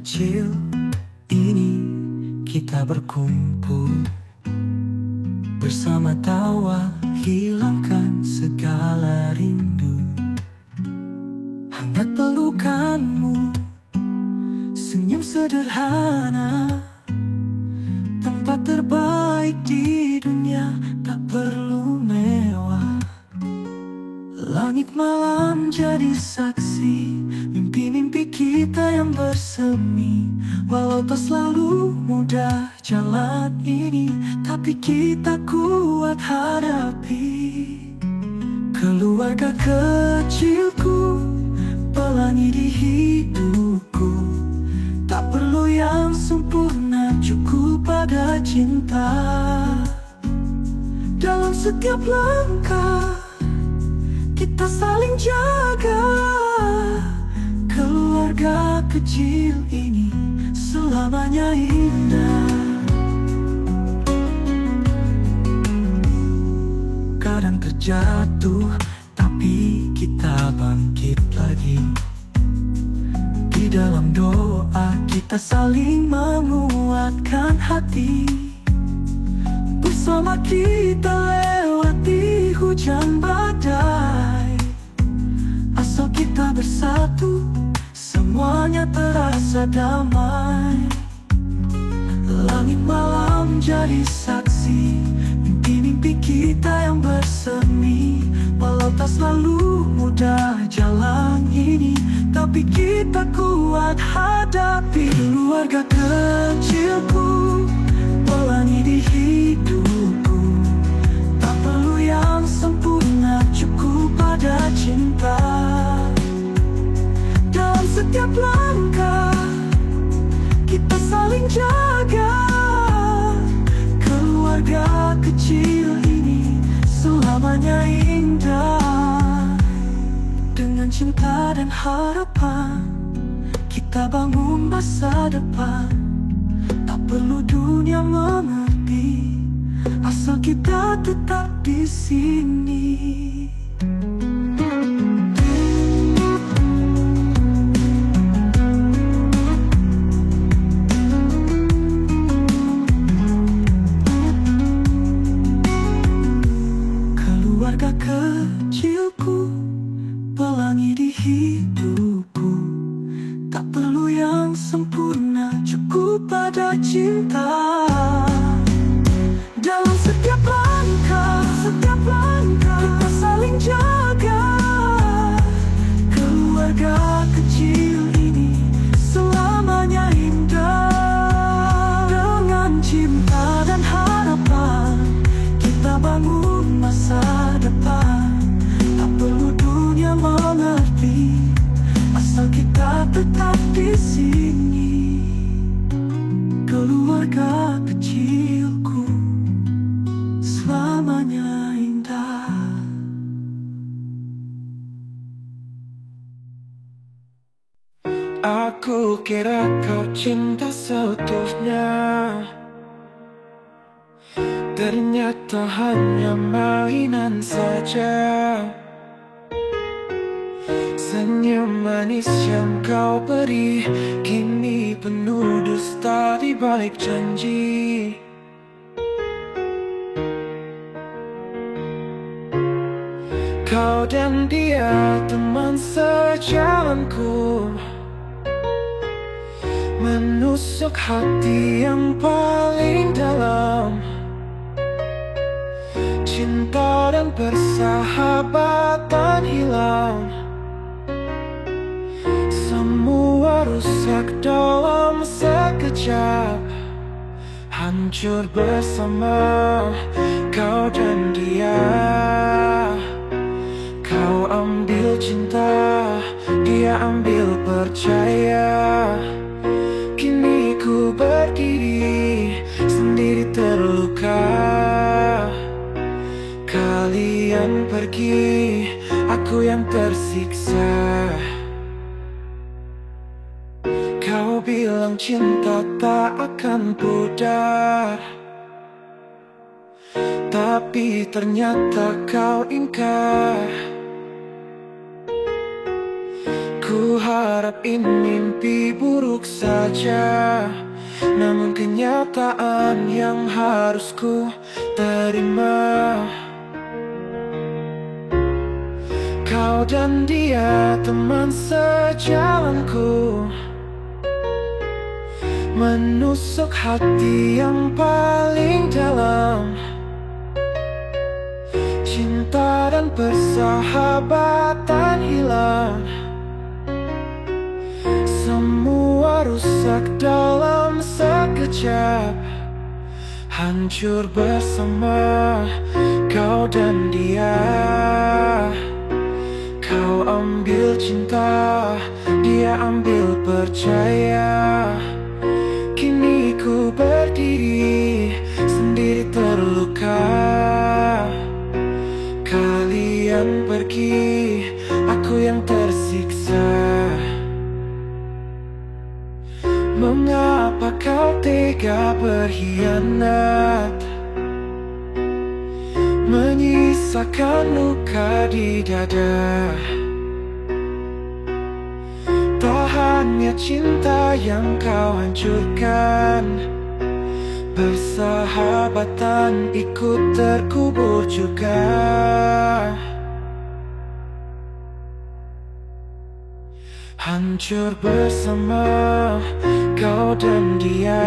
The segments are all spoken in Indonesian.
kecil ini kita berkumpul bersama tawa, hilangkan segala rindu. Hangat pelukanmu, senyum sederhana, tempat terbaik di dunia, tak perlu mewah. Langit malam jadi saksi mimpi-mimpi kita yang bersemi. Walau tak selalu mudah jalan ini, tapi kita kuat hadapi. Keluarga kecilku, pelangi di hidupku, tak perlu yang sempurna, cukup pada cinta. Dalam setiap langkah kita saling jaga. Keluarga kecil ini selamanya indah. Kadang terjatuh, tapi kita bangkit lagi. Di dalam doa kita saling menguatkan hati. Bersama kita lewati hujan badai. Asal kita bersatu, semuanya terasa damai. Langit malam jadi saksi mimpi-mimpi kita yang bersemi. Walau tak selalu mudah jalan ini, tapi kita kuat hadapi. Keluarga kecilku, pelangi di hidupku, tak perlu yang sempurna, cukup pada cinta. Dalam setiap langkah kita saling jaga. Keluarga kecil ini selamanya indah. Dengan cinta dan harapan kita bangun masa depan. Tak perlu dunia mengerti, asal kita tetap di sini. Keluarga kecilku, pelangi di hidupku, tak perlu yang sempurna, cukup pada cinta. Dalam setiap langkah kita saling jaga. Keluarga kecil ini selamanya indah. Dengan cinta dan harapan kita bangun masa depan. Tak perlu dunia mengerti, asal kita tetap di sini. Keluarga kecilku selamanya indah. Aku kira kau cinta seutuhnya, ternyata hanya mainan saja. Senyum manis yang kau beri kini penuh dusta di balik janji. Kau dan dia teman sejalanku, menusuk hati yang paling dalam. Cinta dan persahabatan hilang, semua rusak dalam sekejap. Hancur bersama kau dan dia. Kau ambil cinta, dia ambil percaya. Kini ku berdiri sendiri terluka. Kalian pergi, aku yang tersiksa. Kau bilang cinta tak akan pudar, tapi ternyata kau ingkar. Ku Ku harap ini mimpi buruk saja, namun kenyataan yang harus ku terima. Kau dan dia teman sejalanku, menusuk hati yang paling dalam. Cinta dan persahabatan hilang, semua rusak dalam sekejap. Hancur bersama kau dan dia. Kau ambil cinta, dia ambil percaya. Kini ku berdiri sendiri terluka. Kalian pergi, aku yang tersiksa. Mengapa kau tega berkhianat, menyisakan luka di dada? Tak hanya cinta yang kau hancurkan, persahabatan ikut terkubur juga. Hancur bersama kau dan dia.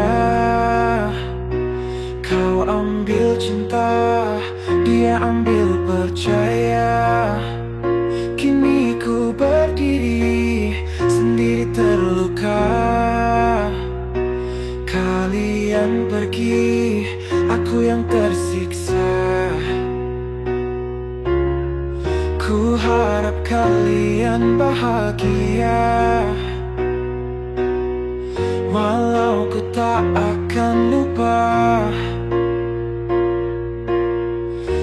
Kau ambil cinta, dia ambil percaya. Kini ku berdiri sendiri terluka. Kalian pergi, aku yang tersiksa. Ku harap kalian bahagia, walau ku tak akan lupa.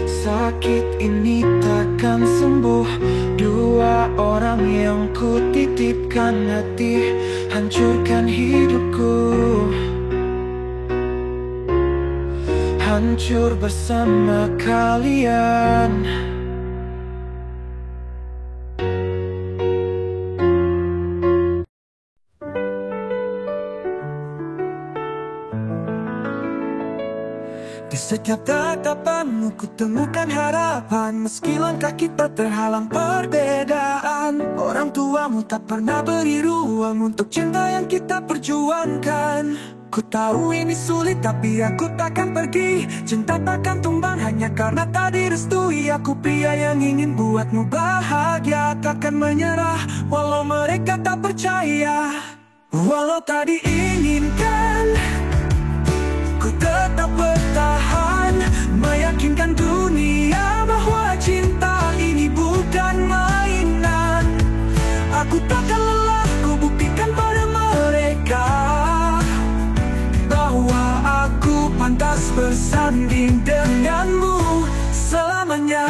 Sakit ini takkan sembuh. Dua orang yang ku titipkan hati, hancurkan hidupku. Hancur bersama kalian. Di setiap tatapanmu ku temukan harapan, meski langkah kita terhalang perbedaan. Orang tuamu tak pernah beri ruang untuk cinta yang kita perjuangkan. Ku tahu ini sulit tapi aku takkan pergi. Cinta takkan tumbang hanya karena tak direstui. Aku pria yang ingin buatmu bahagia, takkan menyerah walau mereka tak percaya. Walau tak diinginkan, ku tetap bertahan, meyakinkan dunia bahwa cinta ini bukan mainan. Aku takkan lelah, ku buktikan pada mereka bahwa aku pantas bersanding denganmu selamanya.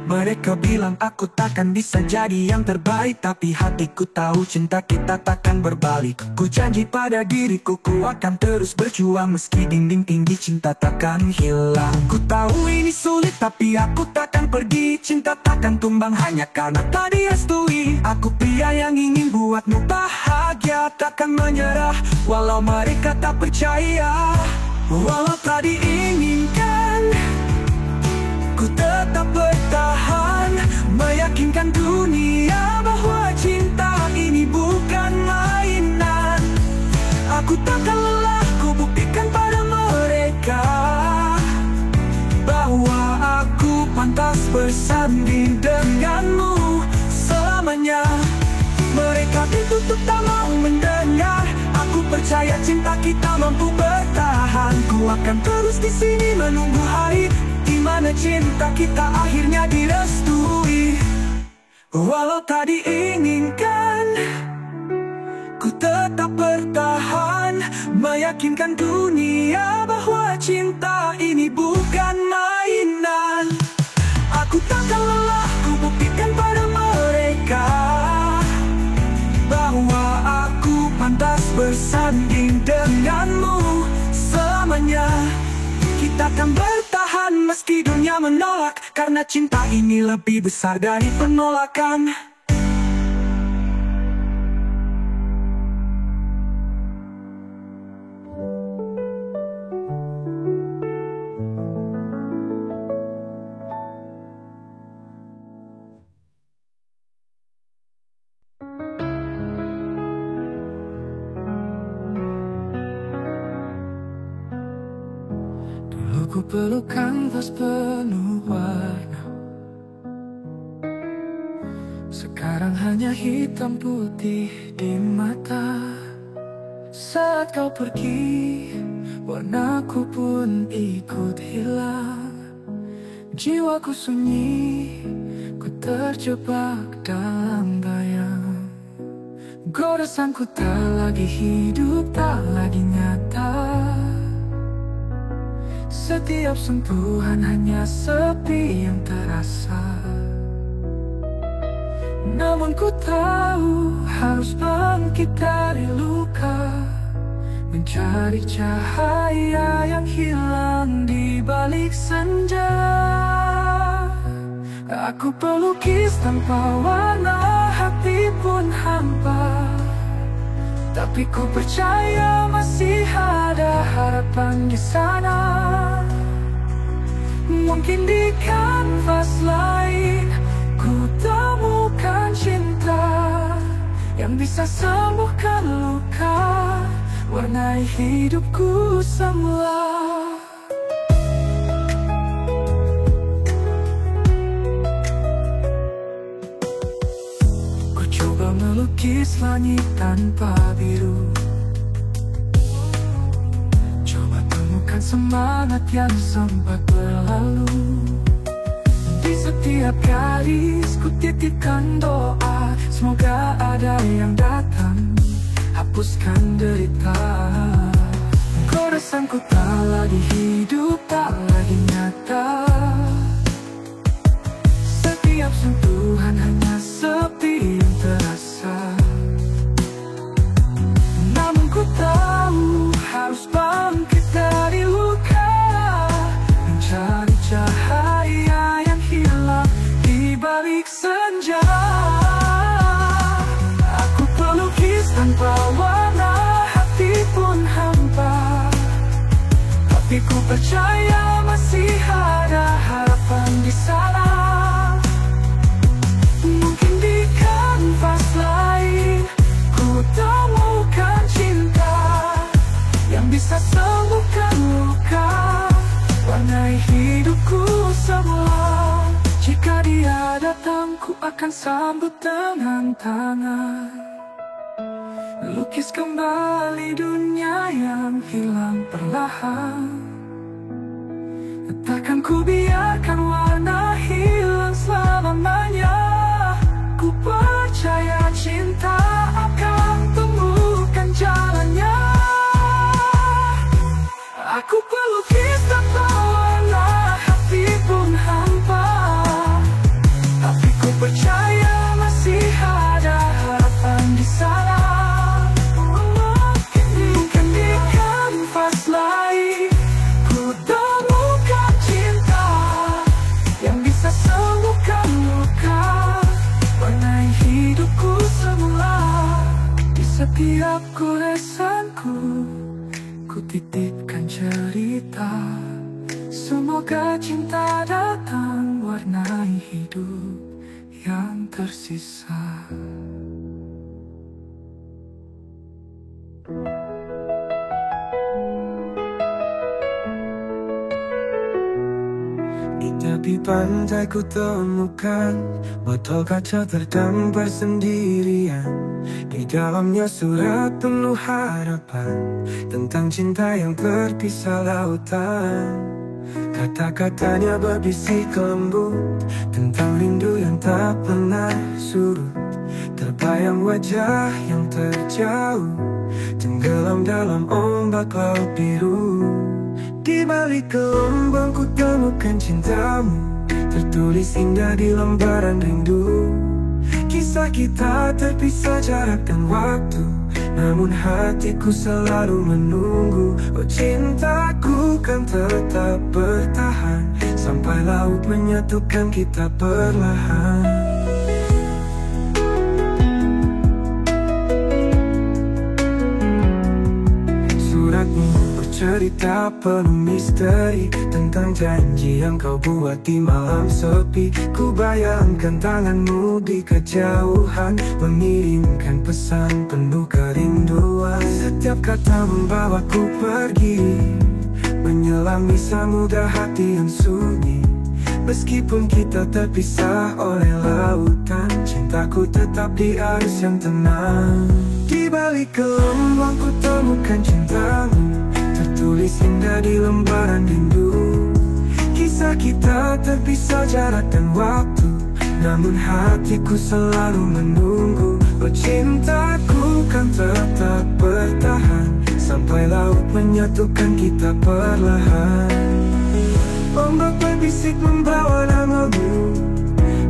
Mereka bilang aku takkan bisa jadi yang terbaik, tapi hatiku tahu cinta kita takkan berbalik. Ku janji pada diriku, ku akan terus berjuang, meski dinding tinggi cinta takkan hilang. Ku tahu ini sulit tapi aku takkan pergi. Cinta takkan tumbang hanya karena tak direstui. Aku pria yang ingin buatmu bahagia, takkan menyerah walau mereka tak percaya. Walau tak diinginkan, ku tetap bertahan, meyakinkan dunia bahwa cinta ini bukan mainan. Aku takkan lelah, ku buktikan pada mereka bahwa aku pantas bersanding denganmu selamanya. Mereka ditutup tak mau mendengar. Aku percaya cinta kita mampu bertahan. Ku akan terus di sini menunggu hari di mana cinta kita akhirnya direstui. Walau tak diinginkan, ku tetap bertahan, meyakinkan dunia bahwa cinta ini bukan mainan. Aku takkan lelah, ku buktikan pada mereka bahwa aku pantas bersanding denganmu selamanya. Kita akan bertahan meski dunia menolak, karena cinta ini lebih besar dari penolakan. Ku peluk kanvas penuh warna. Sekarang hanya hitam putih di mata. Saat kau pergi, warnaku pun ikut hilang. Jiwaku sunyi, ku terjebak dalam bayang. Goresanku tak lagi hidup, tak lagi nyata. Setiap sentuhan hanya sepi yang terasa. Namun ku tahu harus bangkit dari luka, mencari cahaya yang hilang di balik senja. Aku pelukis tanpa warna, hati pun hampa. Tapi ku percaya masih ada harapan di sana. Mungkin di kanvas lain ku temukan cinta yang bisa sembuhkan luka, warnai hidupku semula. Ku coba melukis langit tanpa biru, coba temukan semangat yang sempat berlalu. Di setiap garis ku titipkan doa, semoga ada yang datang hapuskan derita. Goresanku tak lagi hidup, tak lagi nyata. Setiap sentuhan hanya sepi yang terasa. Namun ku tahu harus bangkit dari luka, mencari cahaya yang hilang di balik senja. Aku pelukis tanpa warna, hati pun hampa. Tapi ku percaya masih ada harapan di sana. Mungkin di kanvas lain ku temukan cinta yang bisa sembuhkan luka, warnai hidupku semula. Jika dia datang, ku akan sambut dengan tangan, lukis kembali dunia yang hilang perlahan. Takkan ku biarkan warna hilang selamanya. Ku percaya cinta akan temukan jalannya. Aku pelukis tanpa warna, hati pun hampa. Tapi ku percaya masih ada harapan di sana. Mungkin di kanvas lain ku temukan cinta yang bisa sembuhkan luka, warnai hidupku semula. Di setiap goresanku ku titipkan cerita, semoga cinta datang warnai hidup yang tersisa. Di tepi pantai ku temukan botol kaca terdampar sendirian. Di dalamnya surat penuh harapan tentang cinta yang terpisah lautan. Kata-katanya berbisik lembut tentang rindu yang tak pernah surut. Terbayang wajah yang terjauh tenggelam dalam ombak laut biru. Di balik gelombang ku temukan cintamu, tertulis indah di lembaran rindu. Kisah kita terpisah jarak dan waktu, namun hatiku selalu menunggu. Oh cintaku kan tetap bertahan sampai laut menyatukan kita perlahan. Suratmu bercerita penuh misteri tentang janji yang kau buat di malam sepi. Ku bayangkan tanganmu di kejauhan mengirimkan pesan penuh kerinduan. Setiap kata membawaku pergi, menyelami samudra hati yang sunyi. Meskipun kita terpisah oleh lautan, cintaku tetap di arus yang tenang. Di balik gelombang ku temukan cintamu, tertulis indah di lembaran rindu. Kisah kita terpisah jarak dan waktu, namun hatiku selalu menunggu. Oh cintaku kan tetap bertahan, sampai laut menyatukan kita perlahan. Ombak berbisik membawa namamu,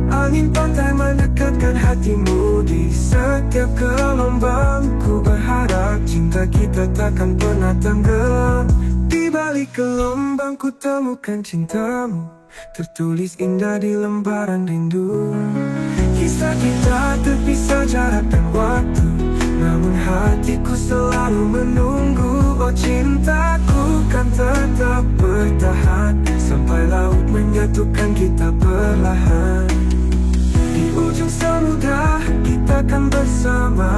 angin pantai mendekatkan hatimu. Di setiap gelombang ku berharap cinta kita takkan pernah tenggelam. Di balik gelombang ku temukan cintamu, tertulis indah di lembaran rindu. Kisah kita terpisah jarak dan waktu, namun hatiku selalu menunggu. Oh cintaku kan tetap bertahan, sampai laut menyatukan kita perlahan. Di ujung samudra kita kan bersama,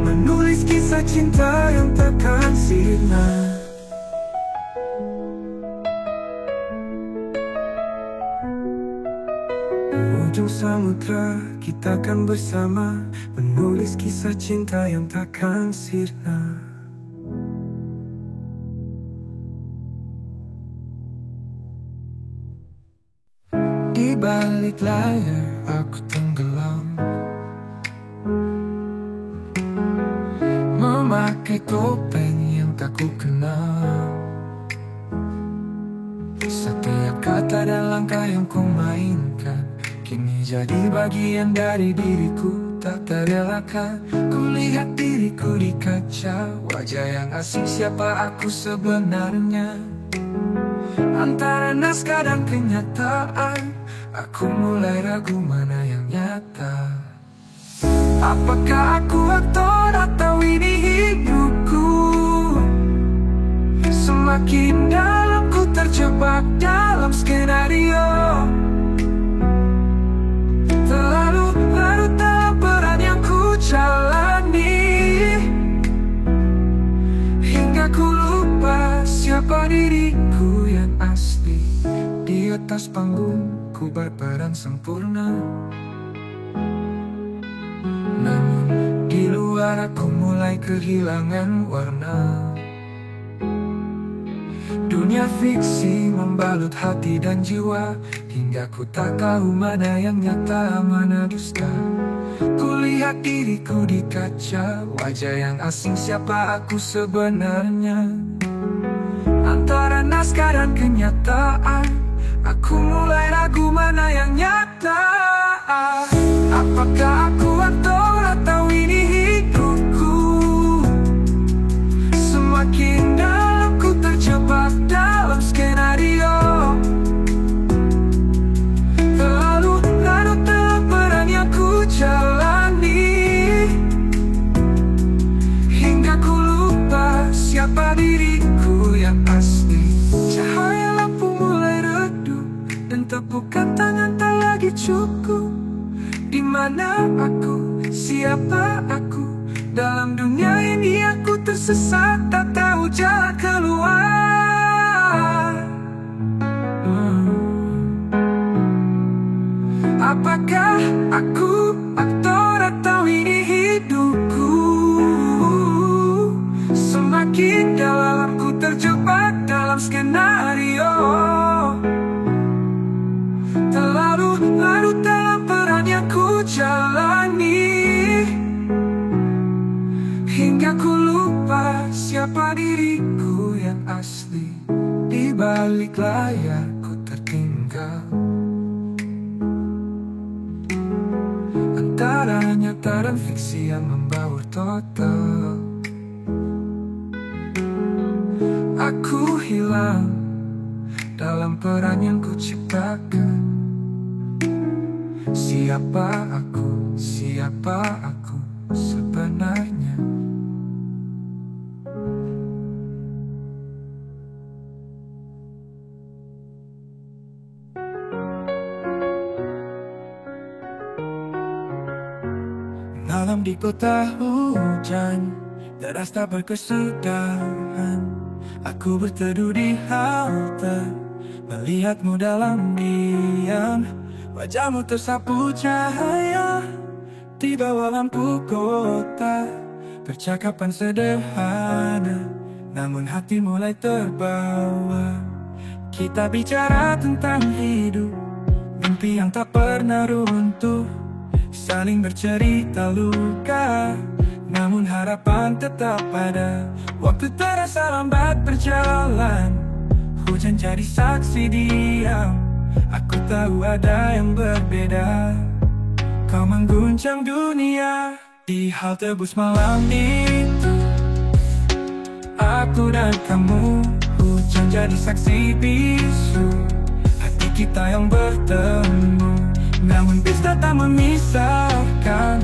menulis kisah cinta yang takkan sirna. Ujung samudra kita akan bersama, menulis kisah cinta yang takkan sirna. Di balik layar aku tenggelam, memakai topeng yang tak ku kenal. Setiap kata dan langkah yang ku mainkan kini jadi bagian dari diriku, tak terelakkan. Kulihat diriku di kaca, wajah yang asing siapa aku sebenarnya. Antara naskah dan kenyataan, aku mulai ragu mana yang nyata. Apakah aku aktor atau ini hidupku? Semakin dalam ku terjebak dalam skenario, terlalu larut dalam peran yang ku jalani, hingga ku lupa siapa diriku yang asli. Di atas panggung ku berperan sempurna, namun di luar aku mulai kehilangan warna. Dunia fiksi membalut hati dan jiwa, hingga ku tak tahu mana yang nyata, mana dusta. Kulihat diriku di kaca, wajah yang asing siapa aku sebenarnya. Antara naskah dan kenyataan, aku mulai ragu mana yang nyata. Apakah aku aktor atau ini hidupku? Semakin dalam ku terjebak dalam skenario, terlalu larut dalam peran yang ku jalani, hingga ku lupa siapa diriku yang asli. Cahaya lampu mulai redup dan tepukan tangan tak lagi cukup. Di mana aku? Siapa aku? Dalam dunia ini aku tersesat, tak tahu jalan keluar. Apakah aku aktor atau ini hidupku? Semakin dalam ku terjebak dalam skenario, terlalu larut dalam peran yang ku jalani, hingga ku lupa siapa diriku yang asli. Di balik layar ku tertinggal, antara nyata dan fiksi yang membaur total. Aku hilang dalam peran yang ku ciptakan. Siapa aku? Siapa aku sebenarnya? Malam di kota hujan, deras tak berkesudahan. Aku berteduh di halte, melihatmu dalam diam. Wajahmu tersapu cahaya di bawah lampu kota. Percakapan sederhana, namun hati mulai terbawa. Kita bicara tentang hidup, mimpi yang tak pernah runtuh. Saling bercerita luka, namun harapan tetap ada. Waktu terasa lambat berjalan, hujan jadi saksi diam. Aku tahu ada yang berbeda, kau mengguncang dunia. Di halte bus malam itu, aku dan kamu, hujan jadi saksi bisu. Hati kita yang bertemu, namun bis tak memisahkan.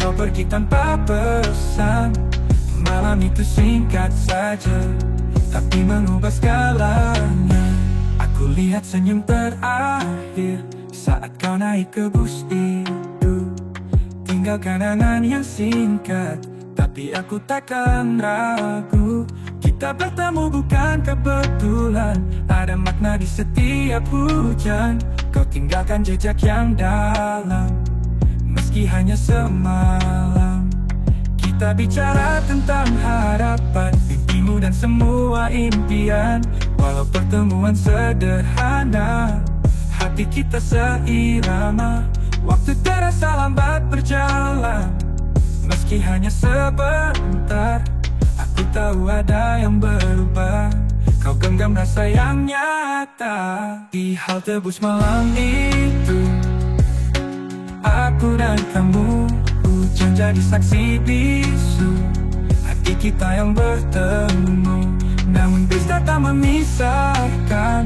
Kau pergi tanpa pesan, malam itu singkat saja, tapi mengubah segalanya. Aku lihat senyum terakhir saat kau naik ke bus itu. Tinggal kenangan yang singkat, tapi aku takkan ragu. Kita bertemu bukan kebetulan, ada makna di setiap hujan. Kau tinggalkan jejak yang dalam, meski hanya semalam. Kita bicara tentang harapan, mimpimu dan semua impian. Walau pertemuan sederhana, hati kita seirama. Waktu terasa lambat berjalan, meski hanya sebentar. Aku tahu ada yang berubah, kau genggam rasa yang nyata. Di halte bus malam itu, aku dan kamu, hujan jadi saksi bisu. Hati kita yang bertemu, namun bis tak memisahkan.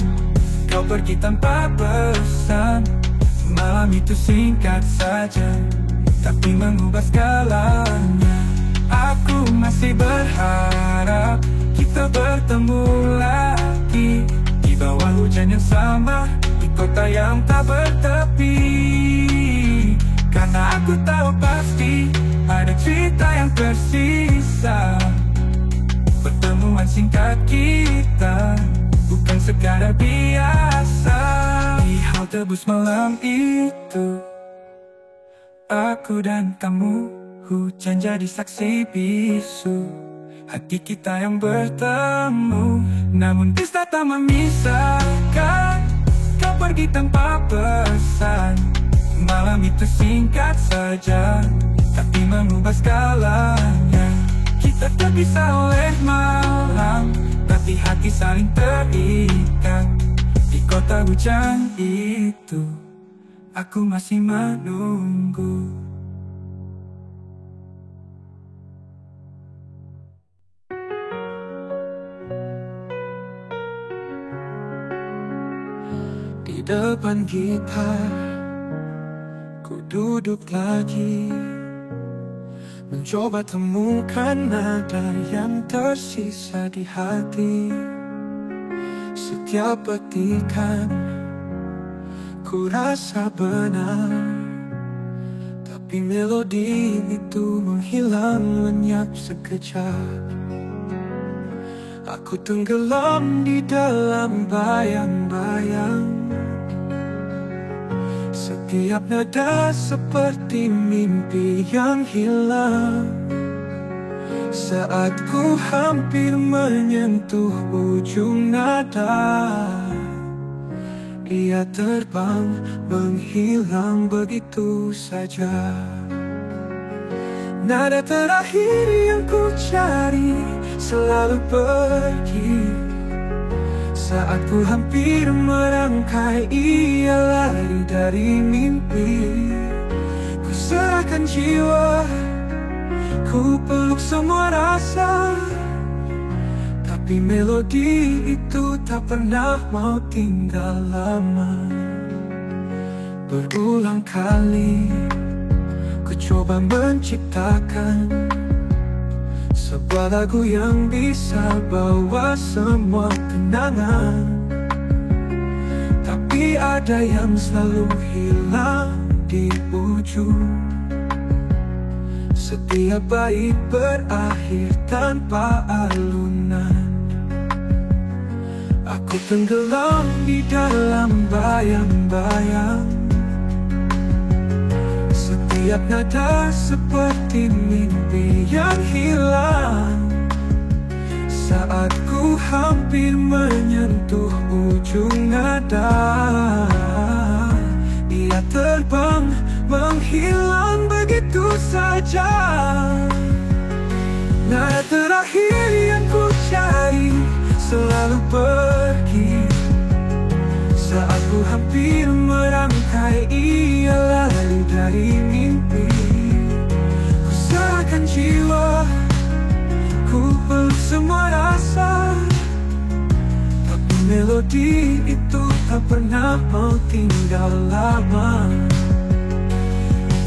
Kau pergi tanpa pesan, malam itu singkat saja, tapi mengubah segalanya. Aku masih berharap kita bertemu lagi, di bawah hujan yang sama, di kota yang tak bertepi. Karena aku tahu pasti ada cerita yang tersisa. Pertemuan singkat kita bukan sekadar biasa. Di halte bus malam itu, aku dan kamu, hujan jadi saksi bisu. Hati kita yang bertemu, namun bis tak memisahkan. Kau pergi tanpa pesan, malam itu singkat saja, tapi mengubah segalanya. Kita terpisah oleh malam, tapi hati saling terikat. Di kota hujan itu, aku masih menunggu. Di depan gitar, ku duduk lagi, mencoba temukan nada yang tersisa di hati. Setiap petikan ku rasa benar, tapi melodi itu menghilang lenyap sekejap. Aku tenggelam di dalam bayang-bayang. Setiap nada seperti mimpi yang hilang. Saat ku hampir menyentuh ujung nada, ia terbang menghilang begitu saja. Nada terakhir yang ku cari selalu pergi. Saat ku hampir merangkai, ia lari dari mimpi. Ku serahkan jiwa, ku peluk semua rasa, tapi melodi itu tak pernah mau tinggal lama. Berulang kali ku coba menciptakan sebuah lagu yang bisa bawa semua kenangan, tapi ada yang selalu hilang di ujung. Setiap baik berakhir tanpa alunan. Aku tenggelam di dalam bayang-bayang. Setiap nada seperti mimpi yang hilang. Saat ku hampir menyentuh ujung nada, ia terbang menghilang begitu saja. Nada terakhir yang ku cari selalu pergi. Saat ku hampir merangkai, ia lari dari mimpi. Ku serahkan jiwa, ku peluk semua rasa, tapi melodi itu tak pernah mau tinggal lama.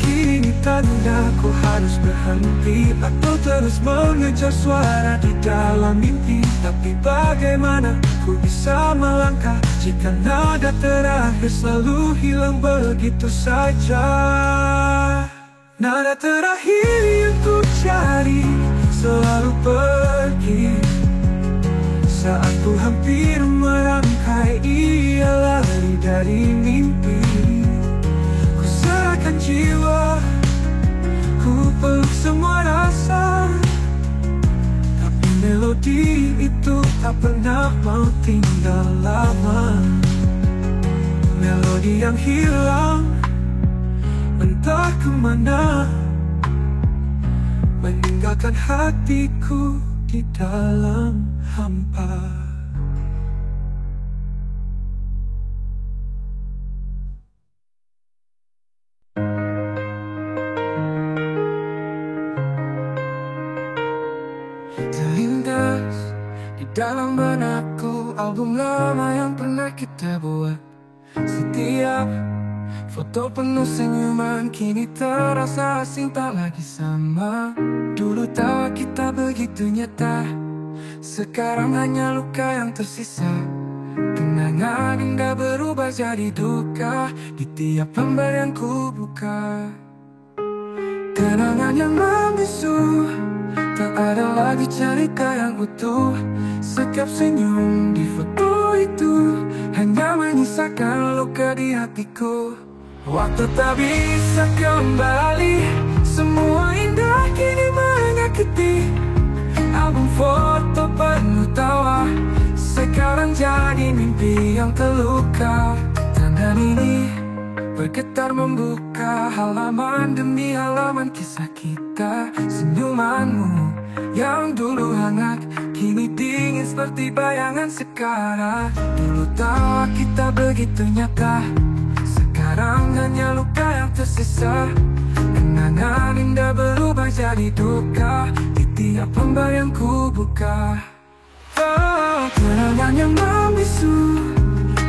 Kini tandanya ku harus berhenti atau terus mengejar suara di dalam mimpi. Tapi bagaimana ku bisa melangkah jika nada terakhir selalu hilang begitu saja. Nada terakhir yang ku cari selalu pergi. Saat ku hampir merangkai, ia lari dari mimpi. Ku serahkan jiwa, ku peluk semua rasa, tapi melodi itu tak pernah mau tinggal lama. Melodi yang hilang entah kemana, meninggalkan hatiku di dalam hampa. Terlintas di dalam benakku album lama yang pernah kita buat. Setiap foto penuh senyuman kini terasa asing, tak lagi sama. Dulu tawa kita begitu nyata, sekarang hanya luka yang tersisa. Kenangan indah berubah jadi duka di tiap lembar yang ku buka. Kenangan yang membisu, tak ada lagi cerita yang utuh. Setiap senyum di foto itu hanya menyisakan luka di hatiku. Waktu tak bisa kembali, semua indah kini menyakiti. Album foto penuh tawa sekarang jadi mimpi yang terluka. Tangan ini bergetar membuka halaman demi halaman kisah kita. Senyumanmu yang dulu hangat kini dingin seperti bayangan sekarang. Dulu tawa kita begitu nyata, sekarang hanya luka yang tersisa. Kenangan indah berubah jadi duka di tiap lembar yang ku buka. Oh, kenangan yang membisu,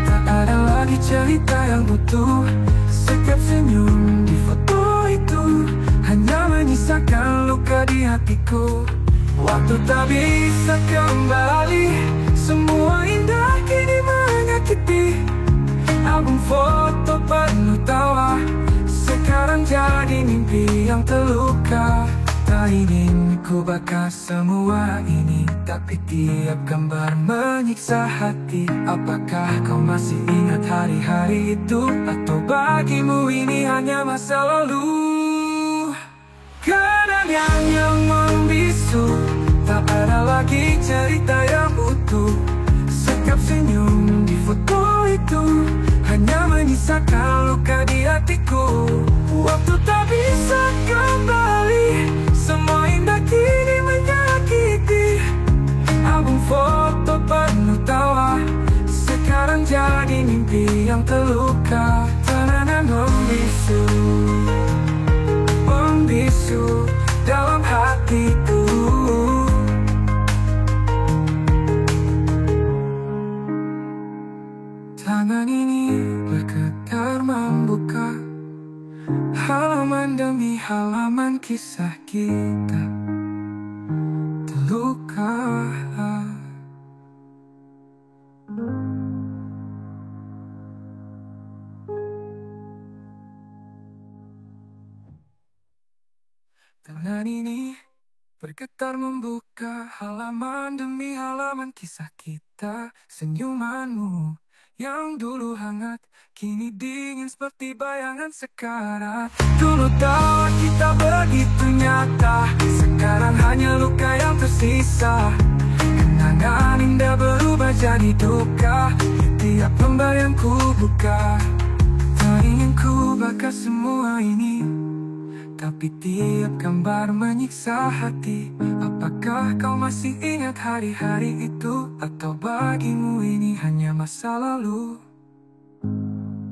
tak ada lagi cerita yang utuh. Setiap senyum di foto itu hanya menyisakan luka di hatiku. Waktu tak bisa kembali, semua indah kini menyakiti. Album foto penuh tawa sekarang jadi mimpi yang terluka. Tak ingin ku bakar semua ini, tapi tiap gambar menyiksa hati. Apakah kau masih ingat hari-hari itu, atau bagimu ini hanya masa lalu? Kenangan yang membisu, tak ada lagi cerita yang utuh. Setiap senyum di foto itu hanya menyisakan luka di hatiku. Waktu tak bisa kembali, semua indah kini menyakiti. Album foto penuh tawa sekarang jadi mimpi yang terluka. Kenangan membisu, membisu dalam hatiku. Tangan ini bergetar membuka halaman demi halaman kisah kita terluka. Tangan membuka halaman demi halaman kisah kita. Senyumanmu yang dulu hangat kini dingin seperti bayangan sekarat. Dulu tawa kita begitu nyata, sekarang hanya luka yang tersisa. Kenangan indah berubah jadi duka di tiap lembar yang ku buka. Tak ingin ku bakar semua ini, tapi tiap gambar menyiksa hati. Apakah kau masih ingat hari-hari itu, atau bagimu ini hanya masa lalu?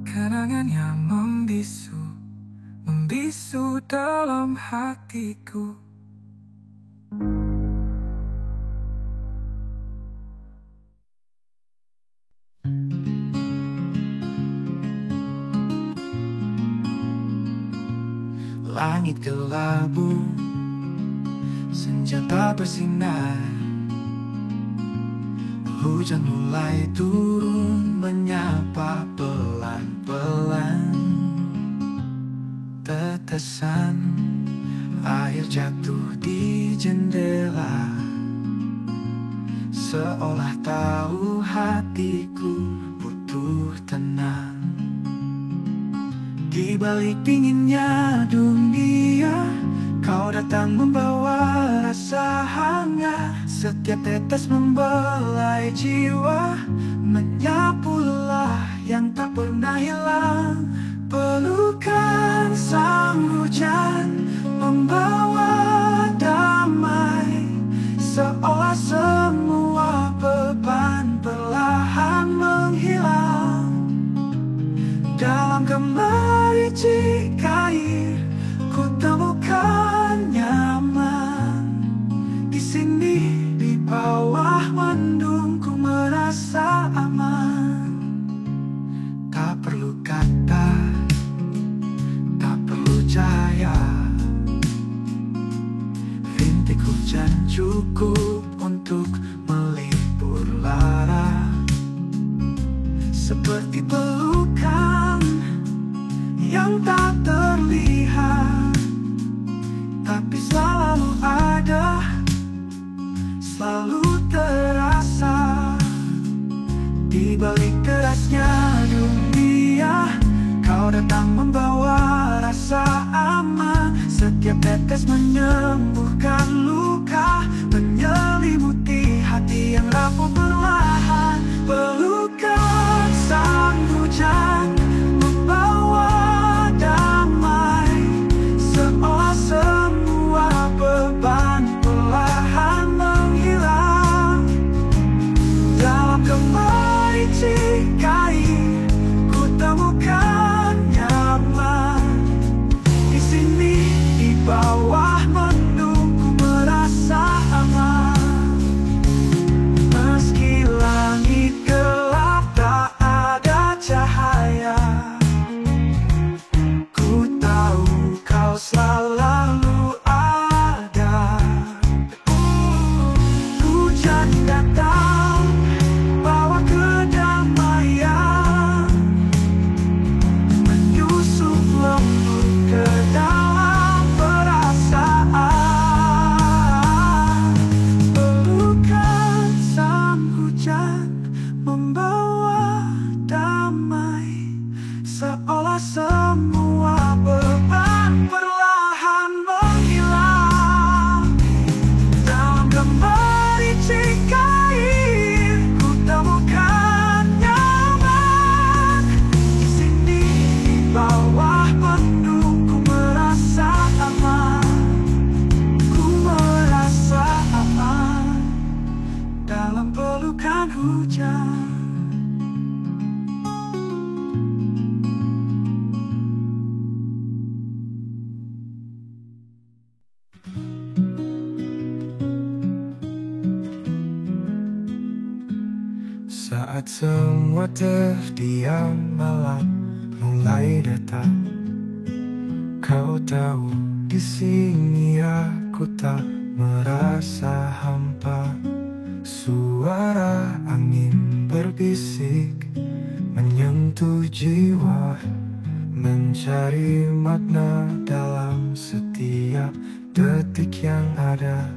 Kenangan yang membisu, membisu dalam hatiku. Langit kelabu, senja tak bersinar. Hujan mulai turun menyapa pelan-pelan. Tetesan air jatuh di jendela, seolah tahu hatiku butuh tenang. Di balik dinginnya dunia, kau datang membawa rasa hangat. Setiap tetes membelai jiwa, menyapulah yang tak pernah hilang. Pelukan sang hujan membawa damai, seolah semua beban perlahan menghilang. Dalam gemericik air, ku temukan nyaman. Di sini, di bawah mendung, ku merasa aman. Tak perlu kata, tak perlu cahaya. Rintik hujan cukup untuk melipur lara. Seperti pelukan yang tak terlihat, tapi selalu ada, selalu terasa. Di balik derasnya dunia, kau datang membawa rasa aman. Setiap tetes menyembuhkan luka, menyelimuti hati yang rapuh perlahan. Pelukan sang hujan membawa damai, seolah semua beban perlahan menghilang. Dalam gemericik air, ku temukan nyaman. Di sini, di bawah mendung, ku merasa aman. Meski langit gelap tak ada cahaya, ku tahu kau selalu ada. Hujan datang bawa kedamaian, menyusup lembut ke dalam perasaan. Pelukan sang hujan membawa damai, seolah semua beban perlahan menghilang. Dalam gemericik air, ku temukan nyaman. Di sini, di bawah mendung, ku merasa aman. Ku merasa aman dalam pelukan hujan. Saat semua terdiam, malam mulai datang. Kau tahu, di sini aku tak merasa hampa. Suara angin berbisik menyentuh jiwa, mencari makna dalam setiap detik yang ada.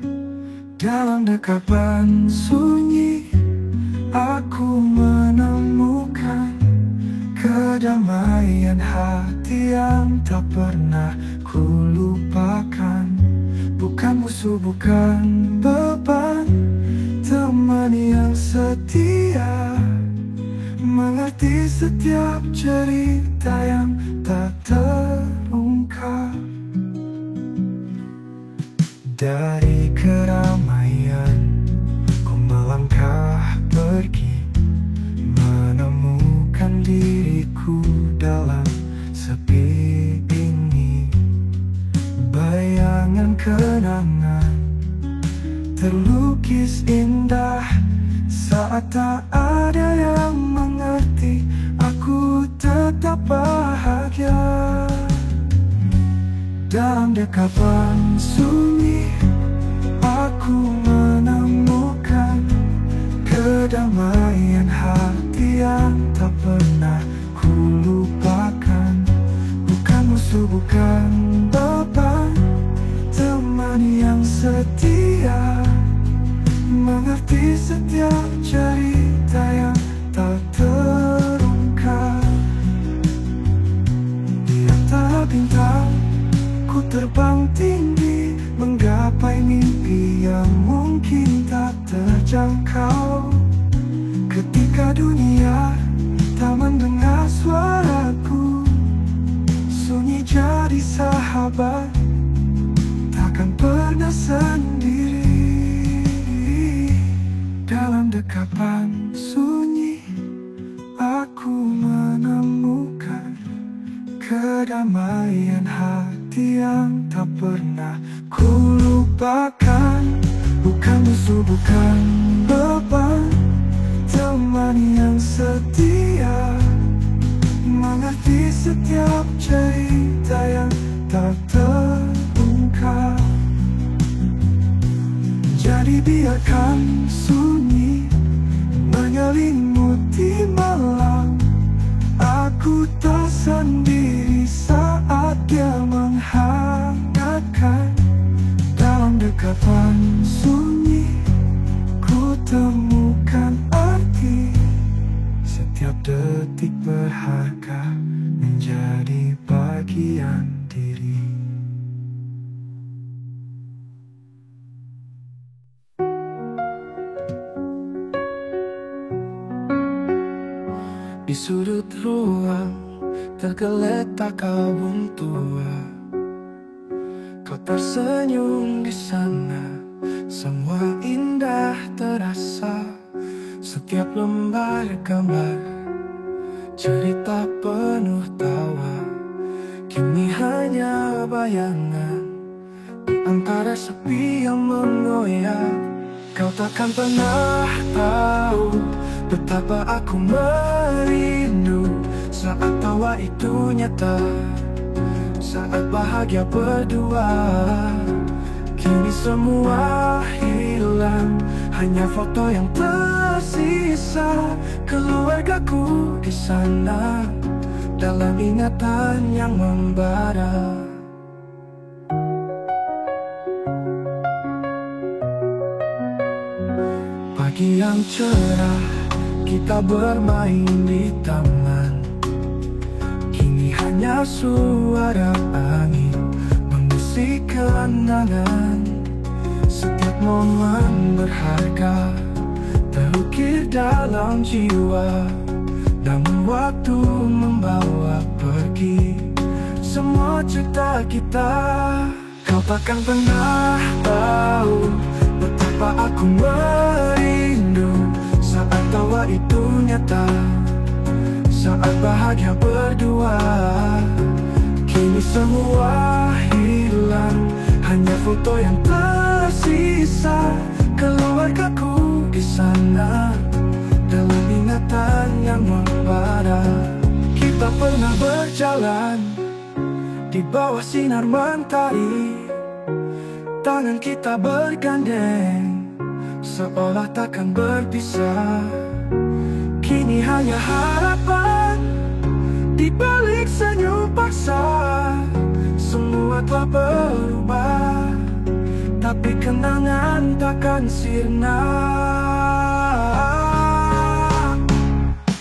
Dan Dalam dekapan sunyi, aku menemukan kedamaian hati yang tak pernah ku lupakan. Bukan musuh, bukan beban, teman yang setia, mengerti setiap cerita yang tak terungkap. Dari keramaian ku melangkah pergi, menemukan diriku dalam sepi ini. Bayangan kenangan terlukis indah, saat tak ada yang mengerti, aku tetap bahagia. Dalam dekapan sunyi, aku menemukan kedamaian hati yang tak pernah ku lupakan. Bukan musuh, bukan beban, teman yang setia, mengerti setiap cerita yang tak terungkap. Di antara bintang, ku terbang tinggi, menggapai mimpi yang mungkin tak terjangkau. Ketika dunia tak mendengar suaraku, sunyi jadi sahabat, takkan pernah sendiri. Dalam dekapan sunyi, aku menemukan kedamaian hati yang tak pernah ku lupakan. Bukan musuh, bukan beban, teman yang setia, mengerti setiap cerita yang tak terungkap. Jadi biarkan sunyi menyelimuti malam, aku tak sendiri saat dia menghangatkan. Dalam dekapan sunyi, ku temukan arti, setiap detik berharga menjadi bagian diri. Di sudut ruang tergeletak album tua, kau tersenyum di sana, semua indah terasa. Setiap lembar gambar, cerita penuh tawa, kini hanya bayangan di antara sepi yang mengoyak. Kau takkan pernah tahu betapa aku merindu saat tawa itu nyata, saat bahagia berdua. Kini semua hilang, hanya foto yang tersisa. Keluargaku di sana, dalam ingatan yang membara. Pagi yang cerah, kita bermain di taman. Kini hanya suara angin mengusik kenangan. Setiap momen berharga terukir dalam jiwa, namun waktu membawa pergi semua cerita kita. Kau takkan pernah tahu betapa aku merindu saat tawa itu nyata, saat bahagia berdua. Kini semua hilang, hanya foto yang tersisa. Keluargaku di sana, dalam ingatan yang membara. Kita pernah berjalan di bawah sinar mentari, tangan kita bergandeng, seolah takkan berpisah. Kini hanya harapan di balik senyum paksa. Semua telah berubah, tapi kenangan takkan sirna.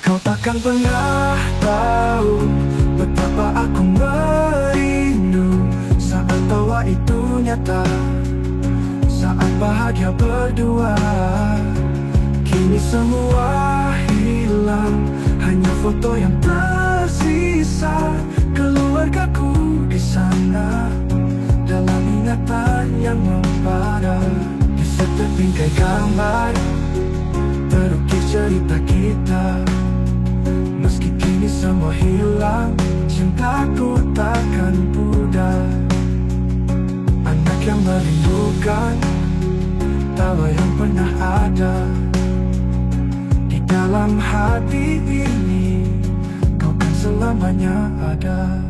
Kau takkan pernah tahu betapa aku merindu saat tawa itu nyata, saat bahagia berdua. Kini semua hilang, hanya foto yang tersisa. Keluargaku di sana, dalam ingatan yang membara. Di setiap bingkai gambar terukir cerita kita. Meski kini semua hilang, cintaku takkan pudar. Anak yang merindukan tawa yang pernah ada. Di dalam hati ini kau kan selamanya ada.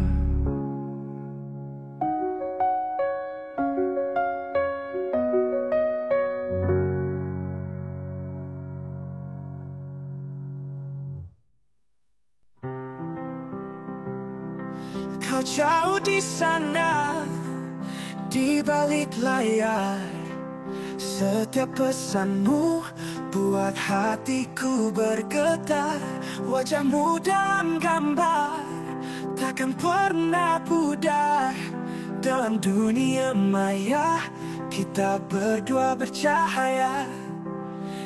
Kau jauh di sana, di balik layar. Setiap pesanmu buat hatiku bergetar. Wajahmu dalam gambar takkan pernah pudar. Dalam dunia maya kita berdua bercahaya.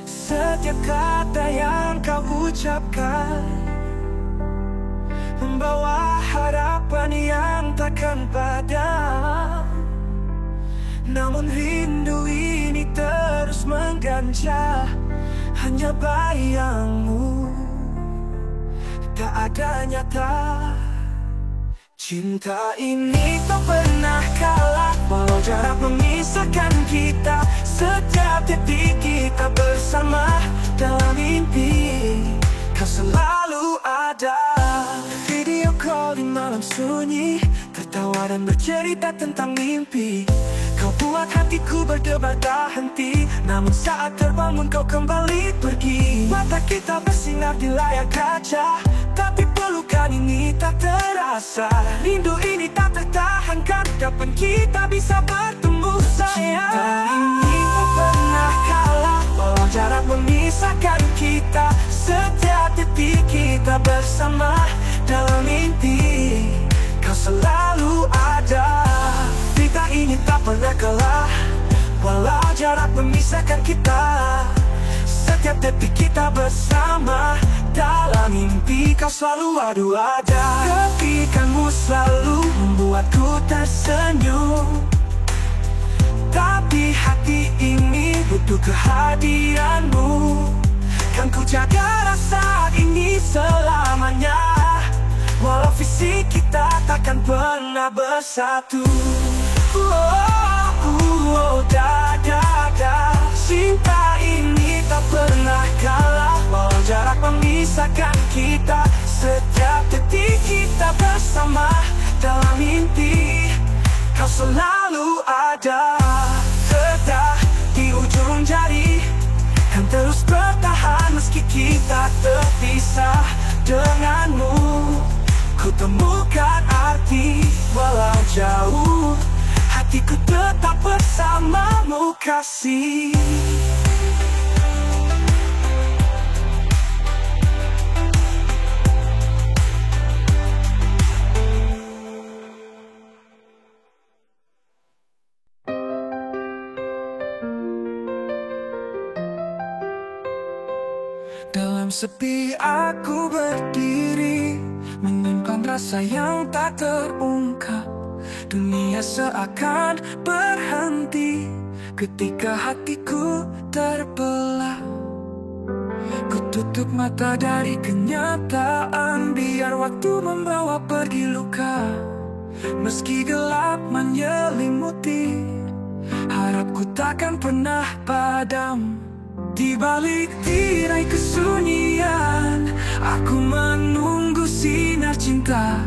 Setiap kata yang kau ucapkan membawa harapan yang takkan padam. Namun rindu ini terus mengganjal, hanya bayangmu, tak ada nyata. Cinta ini tak pernah kalah, walau jarak memisahkan kita. Setiap detik kita bersama dalam mimpi, kau selalu ada. Video call di malam sunyi, tertawa dan bercerita tentang mimpi. Kau buat hatiku berdebar tak henti, namun saat terbangun kau kembali pergi. Mata kita bersinar di layar kaca, tapi pelukan ini tak terasa. Rindu ini tak tertahankan, kapan kita bisa bertemu sayang. Cinta ini tak pernah kalah, walau jarak memisahkan kita. Setiap detik kita bersama dalam mimpi, kau selalu ada. Kita ini tak pernah kalah, walau jarak memisahkan kita. Setiap detik kita bersama dalam mimpi, kau selalu ada. Ketikanmu selalu membuatku tersenyum, tapi hati ini butuh kehadiranmu. Kan ku jaga rasa ini selamanya, walau fisik kita takkan pernah bersatu. Cinta ini tak pernah kalah, walau jarak memisahkan kita. Setiap detik kita bersama dalam mimpi, kau selalu ada. Tetap di ujung jari, kan terus bertahan meski kita terpisah. Denganmu ku temukan arti, walau jauh hatiku tetap bersamamu kasih. Dalam sepi aku berdiri, menyimpan rasa yang tak terungkap. Dunia seakan berhenti ketika hatiku terbelah. Ku tutup mata dari kenyataan, biar waktu membawa pergi luka. Meski gelap menyelimuti, harapku takkan pernah padam. Di balik tirai kesunyian, aku menunggu sinar cinta.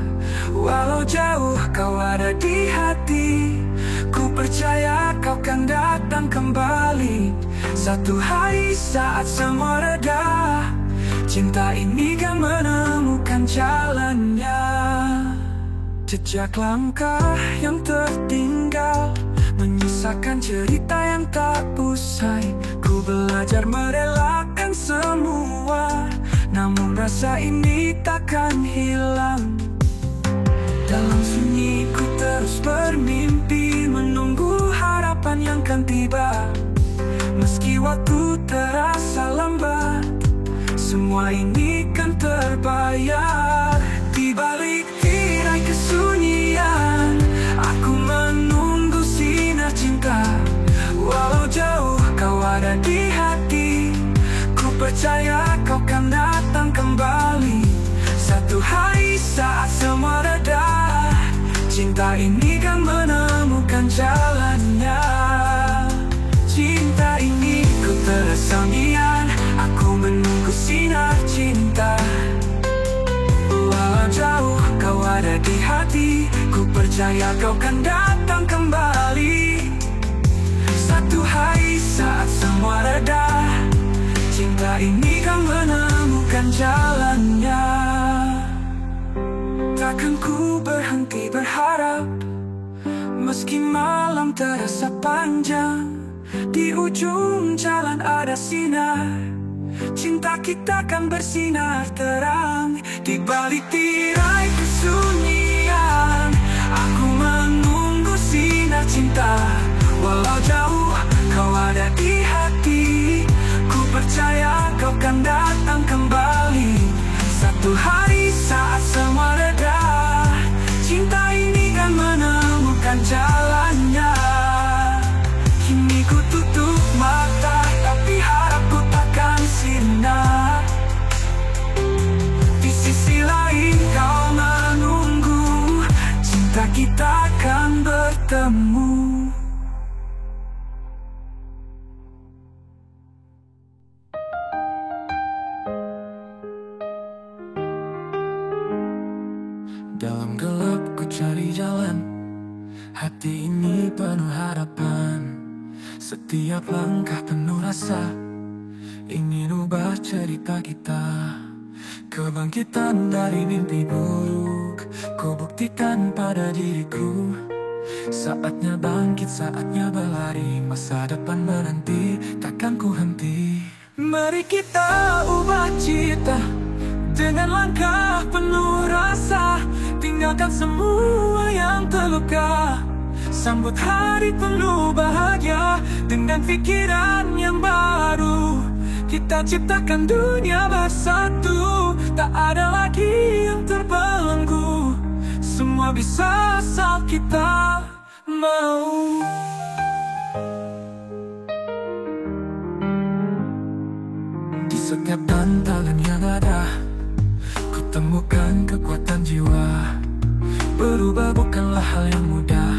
Walau jauh kau ada di hati, ku percaya kau kan datang kembali. Satu hari saat semua reda, cinta ini kan menemukan jalannya. Jejak langkah yang tertinggal menyisir merasakan cerita yang tak usai. Ku belajar merelakan semua, namun rasa ini takkan hilang. Dalam sunyi ku terus bermimpi, menunggu harapan yang kan tiba. Meski waktu terasa lambat, semua ini kan terbayar. Di balik tirai kesunyian, aku menunggu sinar cinta. Walau jauh kau ada di hati, ku percaya kau kan datang kembali. Satu hari saat semua reda, cinta ini kan menemukan jalannya. Cinta ini ku tersambungan, aku menunggu sinar cinta. Walau jauh kau ada di hati, ku percaya kau kan datang kembali. Satu hari saat semua reda, cinta ini kan menemukan jalannya. Takkan ku berhenti berharap, meski malam terasa panjang. Di ujung jalan ada sinar, cinta kita kan bersinar terang. Di balik tirai kesunyian, aku menunggu sinar cinta. Walau jauh kau ada di hati, ku percaya kau kan datang kembali. Satu hari saat semua reda, cinta ini kan menemukan jalannya. Kini ku tutup mata, tapi harapku takkan sirna. Di sisi lain kau menunggu, cinta kita akan bertemu. Dalam gelap ku cari jalan, hati ini penuh harapan. Setiap langkah penuh rasa, ingin ubah cerita kita. Kebangkitan dari mimpi buruk, ku buktikan pada diriku. Saatnya bangkit, saatnya berlari, masa depan menanti, takkan ku henti. Mari kita ubah cita, dengan langkah penuh rasa. Tinggalkan semua yang terluka, sambut hari penuh bahagia. Dengan pikiran yang baru, kita ciptakan dunia bersatu. Tak ada lagi yang terbelenggu, semua bisa asal kita mau. Di setiap tantangan yang ada, ku temukan kekuatan jiwa. Berubah bukanlah hal yang mudah,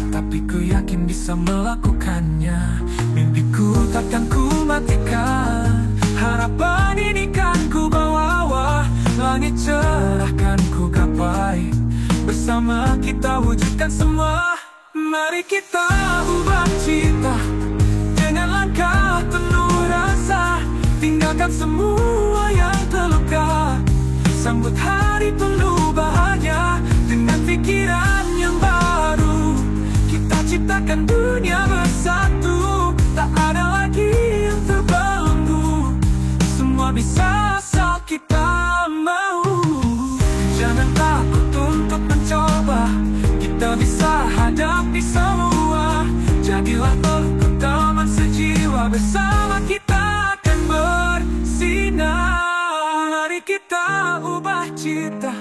tapi ku yakin bisa melakukannya. Mimpiku takkan ku matikan, harapan ini kan ku bawa. Langit cerah kan ku gapai, bersama kita wujudkan semua. Mari kita ubah cita, dengan langkah penuh rasa. Tinggalkan semua yang terluka, sambut hari penuh bahagia. Dengan pikiran yang baru, kita ciptakan dunia bersatu. Tak ada lagi yang terbelenggu, semua bisa asal kita mau. Jangan takut untuk mencoba, kita bisa hadapi semua. Jadilah teman sejiwa, bersama kita akan bersinar. Mari kita ubah cita,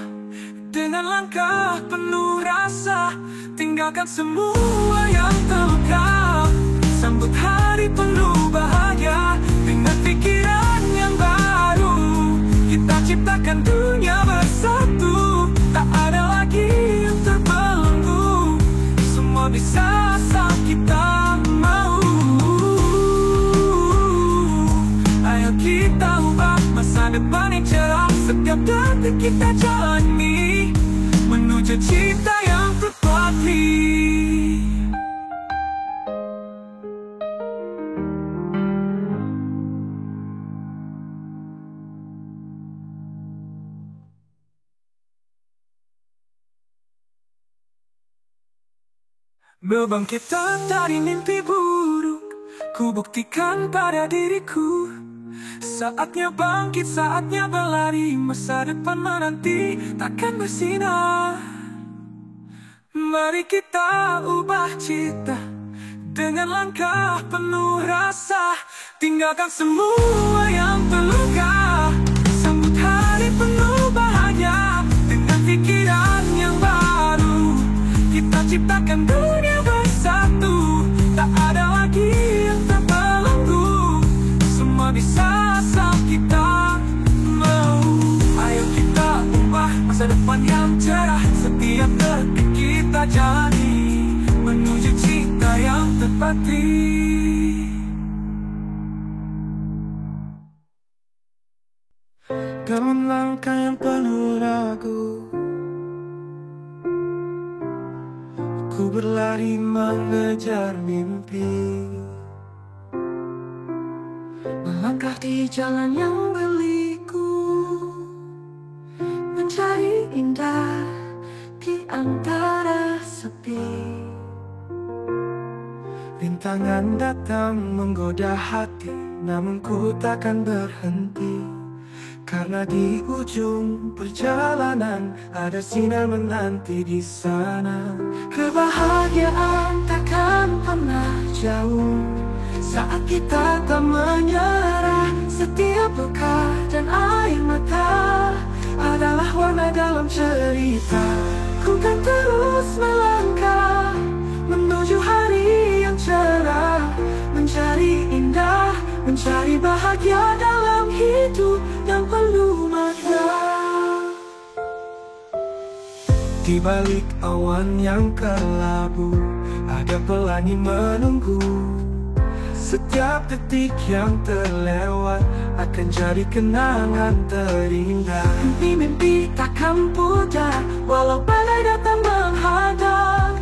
dengan langkah penuh rasa. Tinggalkan semua yang terluka, sambut hari penuh bahagia. Dengan pikiran yang baru, kita ciptakan dunia bersatu. Tak ada lagi yang terbelenggu, semua bisa asal kita mau. Ayo kita ubah masa depan yang cerah. Setiap detik kita jalani, menuju cinta yang terpatri. Bangkit dari mimpi buruk, ku buktikan pada diriku. Saatnya bangkit, saatnya berlari. Masa depan menanti takkan bersinar. Mari kita ubah cita dengan langkah penuh rasa. Tinggalkan semua yang terluka, sambut hari penuh bahagia. Dengan pikiran yang baru, kita ciptakan dunia bersatu. Tak ada lagi yang terbelenggu, semua bisa asal kita mau. Ayo kita ubah masa depan yang cerah. Setiap detik kita jalani menuju cinta yang terpati. Dalam langkah yang penuh ragu, ku berlari mengejar mimpi. Melangkah di jalan yang berliku, mencari indah di antara sepi. Rintangan datang menggoda hati, namun ku takkan berhenti. Karena di ujung perjalanan ada sinar menanti di sana. Kebahagiaan takkan pernah jauh saat kita tak menyerah. Setiap luka dan air mata adalah warna dalam cerita. Ku kan terus melangkah menuju hari yang cerah, mencari indah, mencari bahagia dalam hidup yang penuh makna. Di balik awan yang kelabu, ada pelangi menunggu. Setiap detik yang terlewat akan jadi kenangan terindah. Mimpi-mimpi takkan pudar walau badai datang menghadang.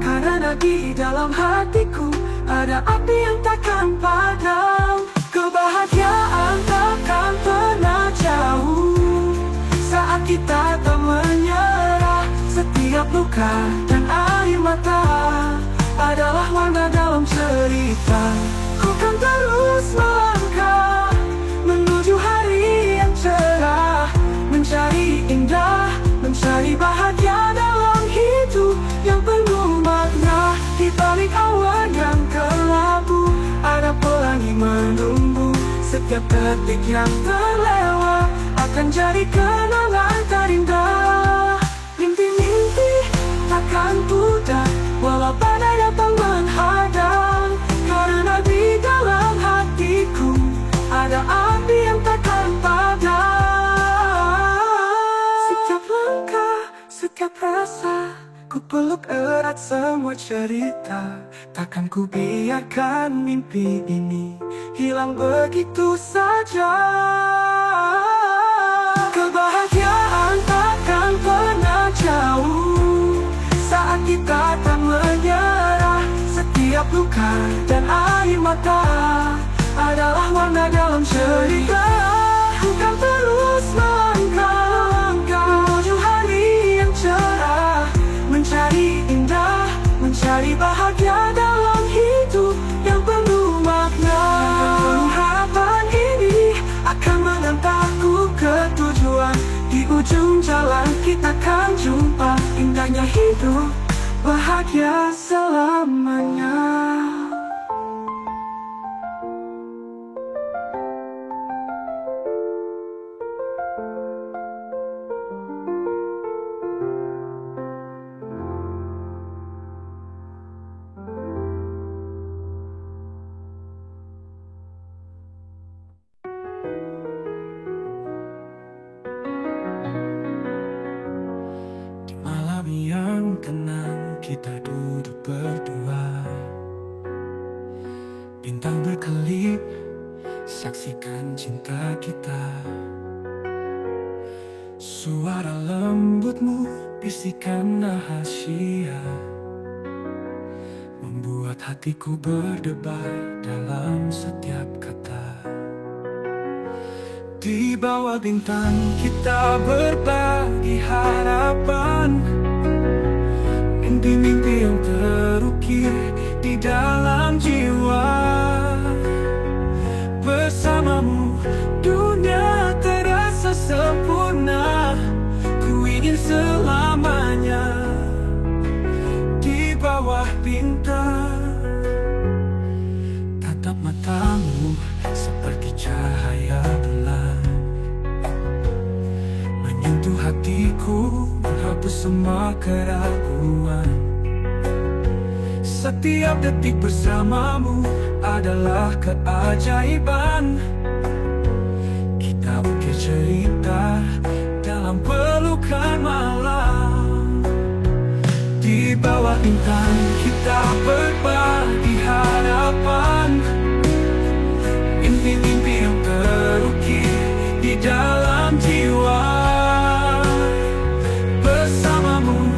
Karena di dalam hatiku ada api yang takkan padam. Kebahagiaan takkan pernah jauh saat kita tak menyerah. Setiap luka dan air mata adalah warna dalam cerita. Ku kan terus melangkah menuju hari yang cerah, mencari indah, mencari bahagia dalam hidup yang penuh makna. Di balik awan yang kelabu ada pelangi menunggu. Setiap detik yang terlewat akan jadi kenangan terindah. Mimpi-mimpi takkan pudar walau badai datang menghadang. Karena di dalam hatiku ada api yang takkan padam. Setiap langkah, setiap rasa, ku peluk erat semua cerita. Takkan ku biarkan mimpi ini hilang begitu saja. Kebahagiaan takkan pernah jauh saat kita tak menyerah. Setiap luka dan air mata adalah warna dalam cerita. Ku kan terus melangkah menuju hari yang cerah, mencari indah, mencari bahagia dalam hidup yang penuh makna. Harapan ini akan mengantarku ke tujuan. Di ujung jalan kita akan jumpa indahnya hidup, bahagia selamanya. Yang tenang kita duduk berdua, bintang berkelip saksikan cinta kita. Suara lembutmu bisikan rahasia membuat hatiku berdebar dalam setiap kata. Di bawah bintang kita berbagi harapan, mimpi-mimpi yang terukir di dalam jiwa. Bersamamu dunia terasa sempurna. Ku ingin selamanya di bawah bintang. Tatap matamu seperti cahaya bulan, menyentuh hatiku, menghapus semua keraguan. Setiap detik bersamamu adalah keajaiban. Kita ukir cerita dalam pelukan malam. Di bawah bintang kita berbagi harapan. Mimpi-mimpi yang terukir di dalam jiwa. Bersamamu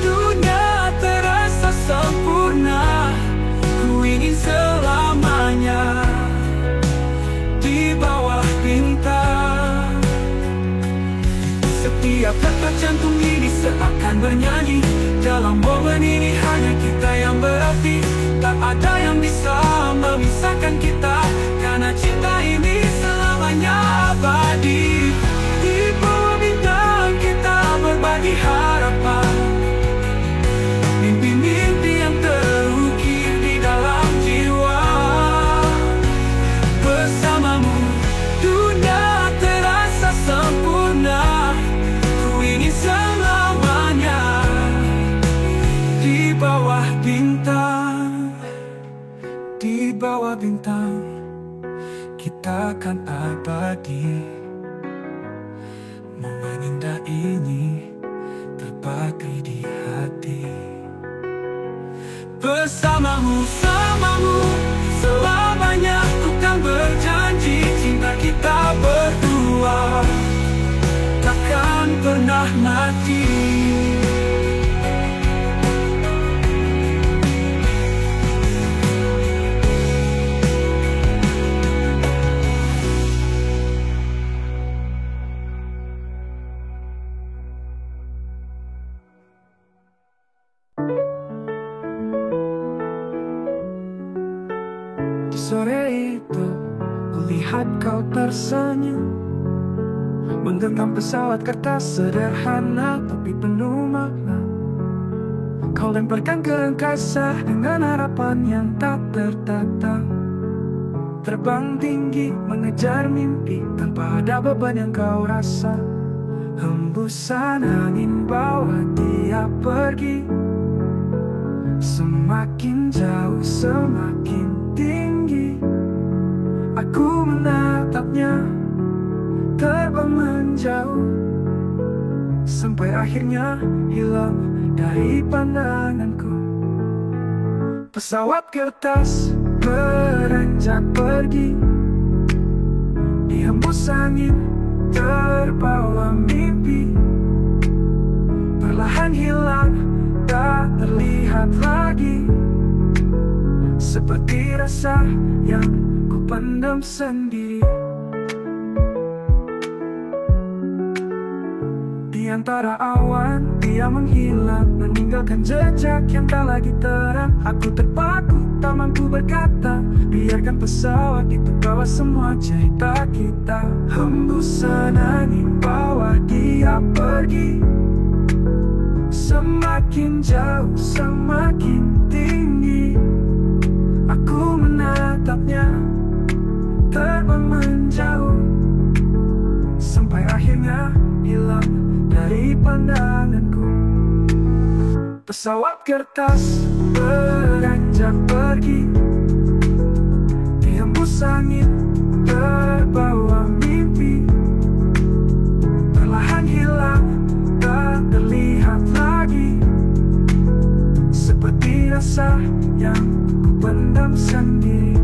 dunia terasa sempurna. Ku ingin selamanya di bawah bintang. Setiap detak jantung ini seakan bernyanyi. Dalam momen ini hanya kita yang berarti. Tak ada yang bisa memisahkan kita, karena cinta ini selamanya abadi. Di bawah bintang kita berbagi harapan. Mimpi-mimpi yang terukir di dalam jiwa. Bersamamu dunia terasa sempurna. Ku ingin selamanya di bawah bintang. Di bawah bintang kita akan abadi. Momen indah ini terbakti di hati. Bersamamu, samamu selamanya. Ku kan berjanji cinta kita berdua takkan pernah mati. Di sore itu, kulihat kau tersenyum, menggenggam pesawat kertas sederhana tapi penuh makna. Kau lemparkan ke angkasa dengan harapan yang tak tertata. Terbang tinggi mengejar mimpi tanpa ada beban yang kau rasa. Hembusan angin bawa dia pergi, semakin jauh semakin tinggi. Aku menatapnya terbang menjauh, sampai akhirnya hilang dari pandanganku. Pesawat kertas beranjak pergi, dihembus angin terbawa mimpi. Perlahan hilang tak terlihat lagi, seperti rasa yang ku pendam sendiri. Di antara awan dia menghilang, meninggalkan jejak yang tak lagi terang. Aku terpaku, tak mampu berkata. Biarkan pesawat itu bawa semua cerita kita. Hembusan angin bawa dia pergi, semakin jauh semakin tinggi. Aku menatapnya terbang menjauh, sampai akhirnya hilang dari pandanganku. Pesawat kertas beranjak pergi, dihembus angin terbawa mimpi. Perlahan hilang tak terlihat lagi, seperti rasa yang ku pendam sendiri.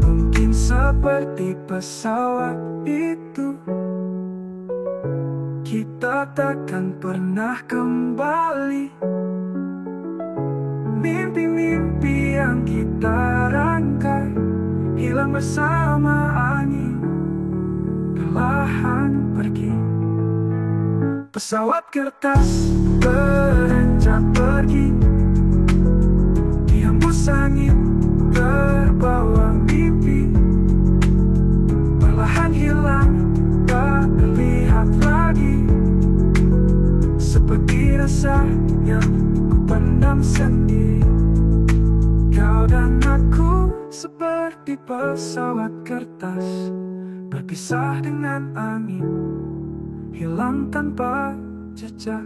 Mungkin seperti pesawat itu, kita takkan pernah kembali. Mimpi-mimpi yang kita rangkai hilang bersama angin, perlahan pergi. Pesawat kertas berencana pergi, dihembus angin terbawa mimpi, perlahan hilang tak terlihat lagi. Seperti rasanya ku pendam sendiri. Kau dan aku seperti pesawat kertas, berpisah dengan angin, hilang tanpa jejak.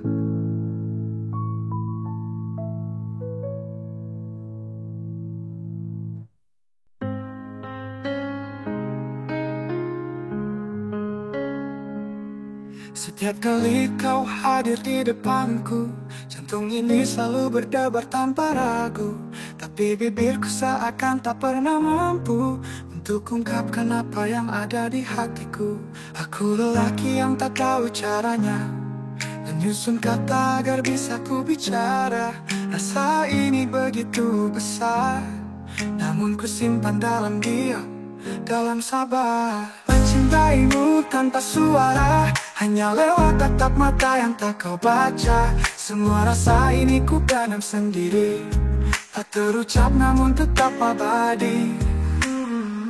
Setiap kali kau hadir di depanku, jantung ini selalu berdebar tanpa ragu. Tapi bibirku seakan tak pernah mampu untuk ungkapkan apa yang ada di hatiku. Aku lelaki yang tak tahu caranya menyusun kata agar bisa ku bicara. Rasa ini begitu besar, namun ku simpan dalam diam, dalam sabar. Mencintaimu tanpa suara, hanya lewat tatap mata yang tak kau baca. Semua rasa ini ku tanam sendiri, tak terucap namun tetap abadi.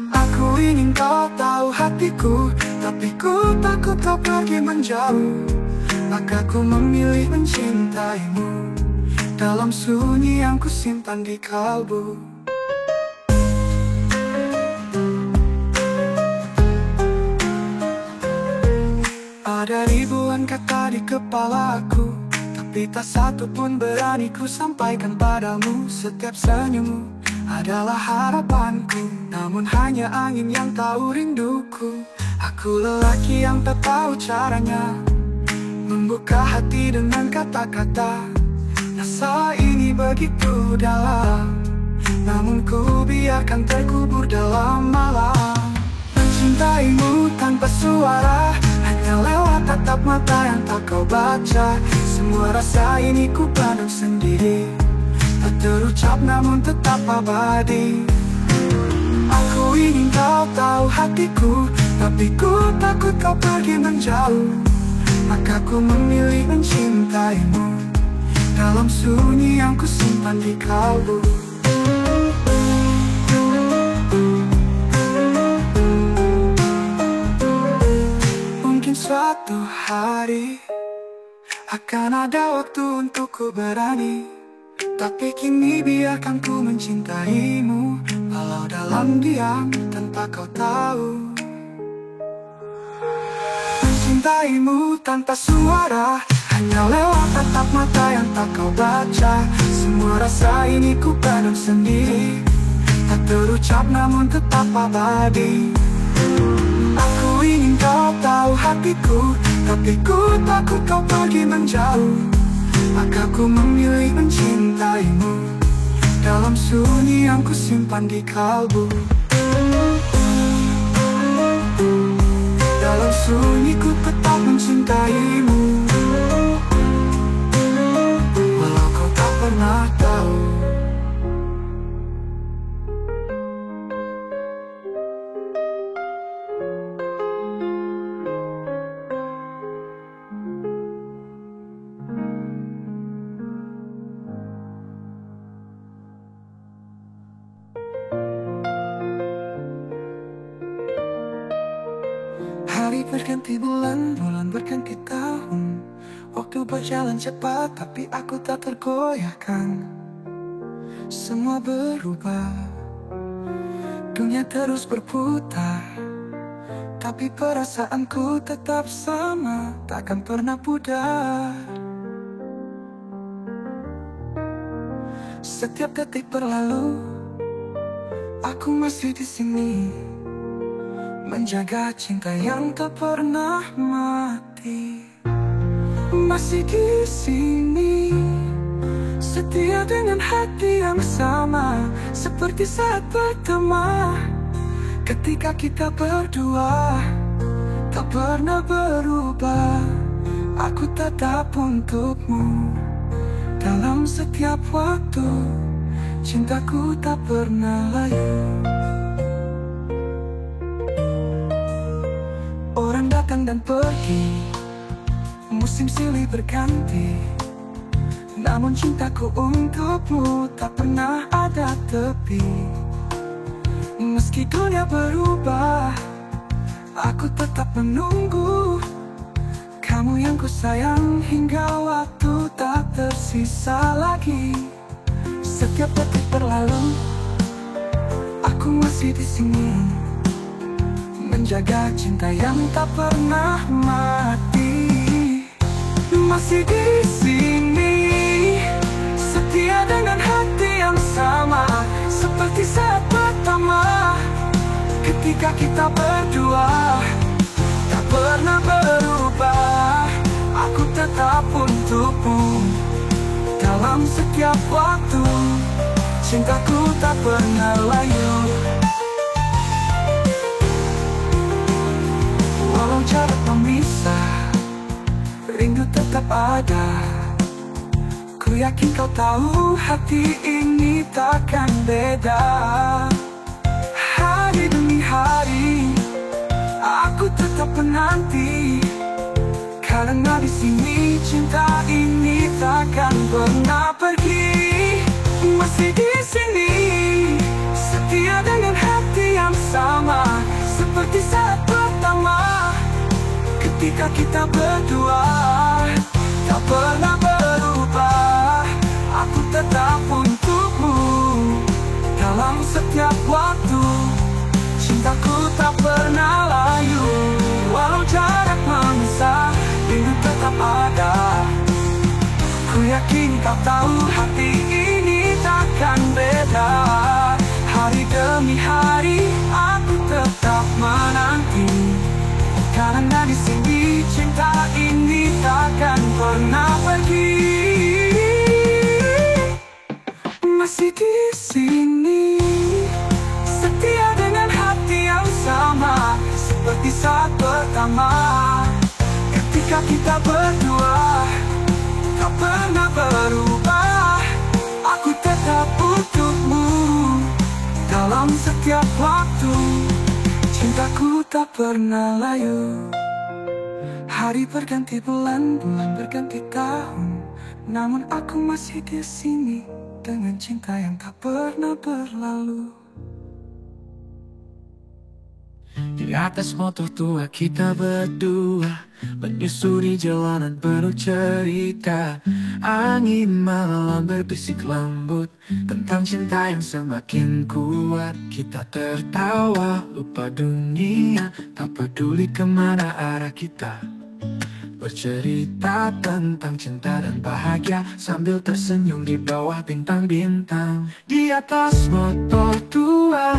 Aku ingin kau tahu hatiku, tapi ku takut kau pergi menjauh. Maka ku memilih mencintaimu dalam sunyi yang ku simpan di kalbu. Ada ribuan kata di kepalaku, tapi tak satu pun berani ku sampaikan padamu. Setiap senyummu adalah harapanku, namun hanya angin yang tahu rinduku. Aku lelaki yang tak tahu caranya membuka hati dengan kata-kata. Rasa ini begitu dalam, namun ku biarkan terkubur dalam malam. Mencintaimu tanpa suara, hanya lewat tatap mata yang tak kau baca. Semua rasa ini ku pendam sendiri, tak terucap namun tetap abadi. Aku ingin kau tahu hatiku, tapi ku takut kau pergi menjauh. Maka ku memilih mencintaimu dalam sunyi yang ku simpan di kalbu. Mungkin suatu hari akan ada waktu untuk ku berani, tapi kini biarkan ku mencintaimu walau dalam diam tanpa kau tahu. Mencintaimu tanpa suara, hanya lewat tatap mata yang tak kau baca. Semua rasa ini ku pendam sendiri, tak terucap namun tetap abadi. Aku ingin kau tahu hatiku, tapi ku takut kau pergi menjauh. Maka ku memilih mencintaimu dalam sunyi yang ku simpan di kalbu. Dalam sunyi ku tetap mencintaimu, walau kau tak pernah tahu. Hari berganti bulan, bulan berganti tahun. Waktu berjalan cepat, tapi aku tak tergoyahkan. Semua berubah, dunia terus berputar, tapi perasaanku tetap sama, takkan pernah pudar. Setiap detik berlalu, aku masih di sini, menjaga cinta yang tak pernah mati. Masih di sini, setia dengan hati yang sama, seperti saat pertama ketika kita berdua. Tak pernah berubah, aku tetap untukmu dalam setiap waktu. Cintaku tak pernah layu. Orang datang dan pergi, Musim silih berganti, namun cintaku untukmu tak pernah ada tepi. Meski dunia berubah, aku tetap menunggu kamu yang ku sayang hingga waktu tak tersisa lagi. Setiap detik berlalu, aku masih di sini, menjaga cinta yang tak pernah mati. Masih di sini, setia dengan hati yang sama, seperti saat pertama ketika kita berdua. Tak pernah berubah, aku tetap untukmu dalam setiap waktu. Cintaku tak pernah layu, walau jarak memisah, rindu tetap ada. Ku yakin kau tahu hati ini takkan beda. Hari demi hari, aku tetap menanti, karena di sini cinta ini takkan pernah pergi. Masih di sini, setia dengan hati yang sama, seperti saat pertama ketika kita berdua. Tak pernah berubah, aku tetap untukmu dalam setiap waktu. Cintaku tak pernah layu, walau jarak memisah, rindu tetap ada. Ku yakin kau tahu hati ini takkan beda. Hari demi hari, aku tetap menanti, karena di sini cinta ini takkan pernah pergi. Masih di sini, setia dengan hati yang sama, seperti saat pertama ketika kita berdua. Tak pernah berubah, aku tetap untukmu dalam setiap waktu. Cintaku tak pernah layu. Hari berganti bulan, bulan berganti tahun, namun aku masih di sini dengan cinta yang tak pernah berlalu. Di atas motor tua kita berdua, menyusuri jalanan penuh cerita. Angin malam berbisik lembut tentang cinta yang semakin kuat. Kita tertawa, lupa dunia, tak peduli kemana arah kita. Bercerita tentang cinta dan bahagia, sambil tersenyum di bawah bintang-bintang. Di atas motor tua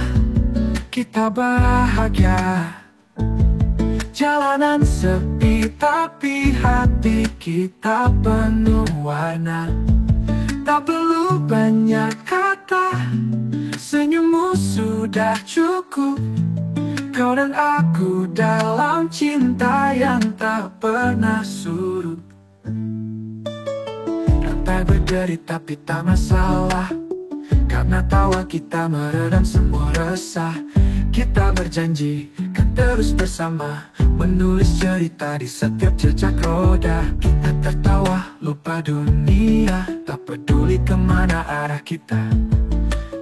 kita bahagia, jalanan sepi tapi hati kita penuh warna. Tak perlu banyak kata, senyummu sudah cukup. Kau dan aku dalam cinta yang tak pernah surut. Rantai berderi tapi tak masalah, karena tawa kita meredam semua resah. Kita berjanji kan terus bersama, menulis cerita di setiap jejak roda. Kita tertawa, lupa dunia, tak peduli kemana arah kita.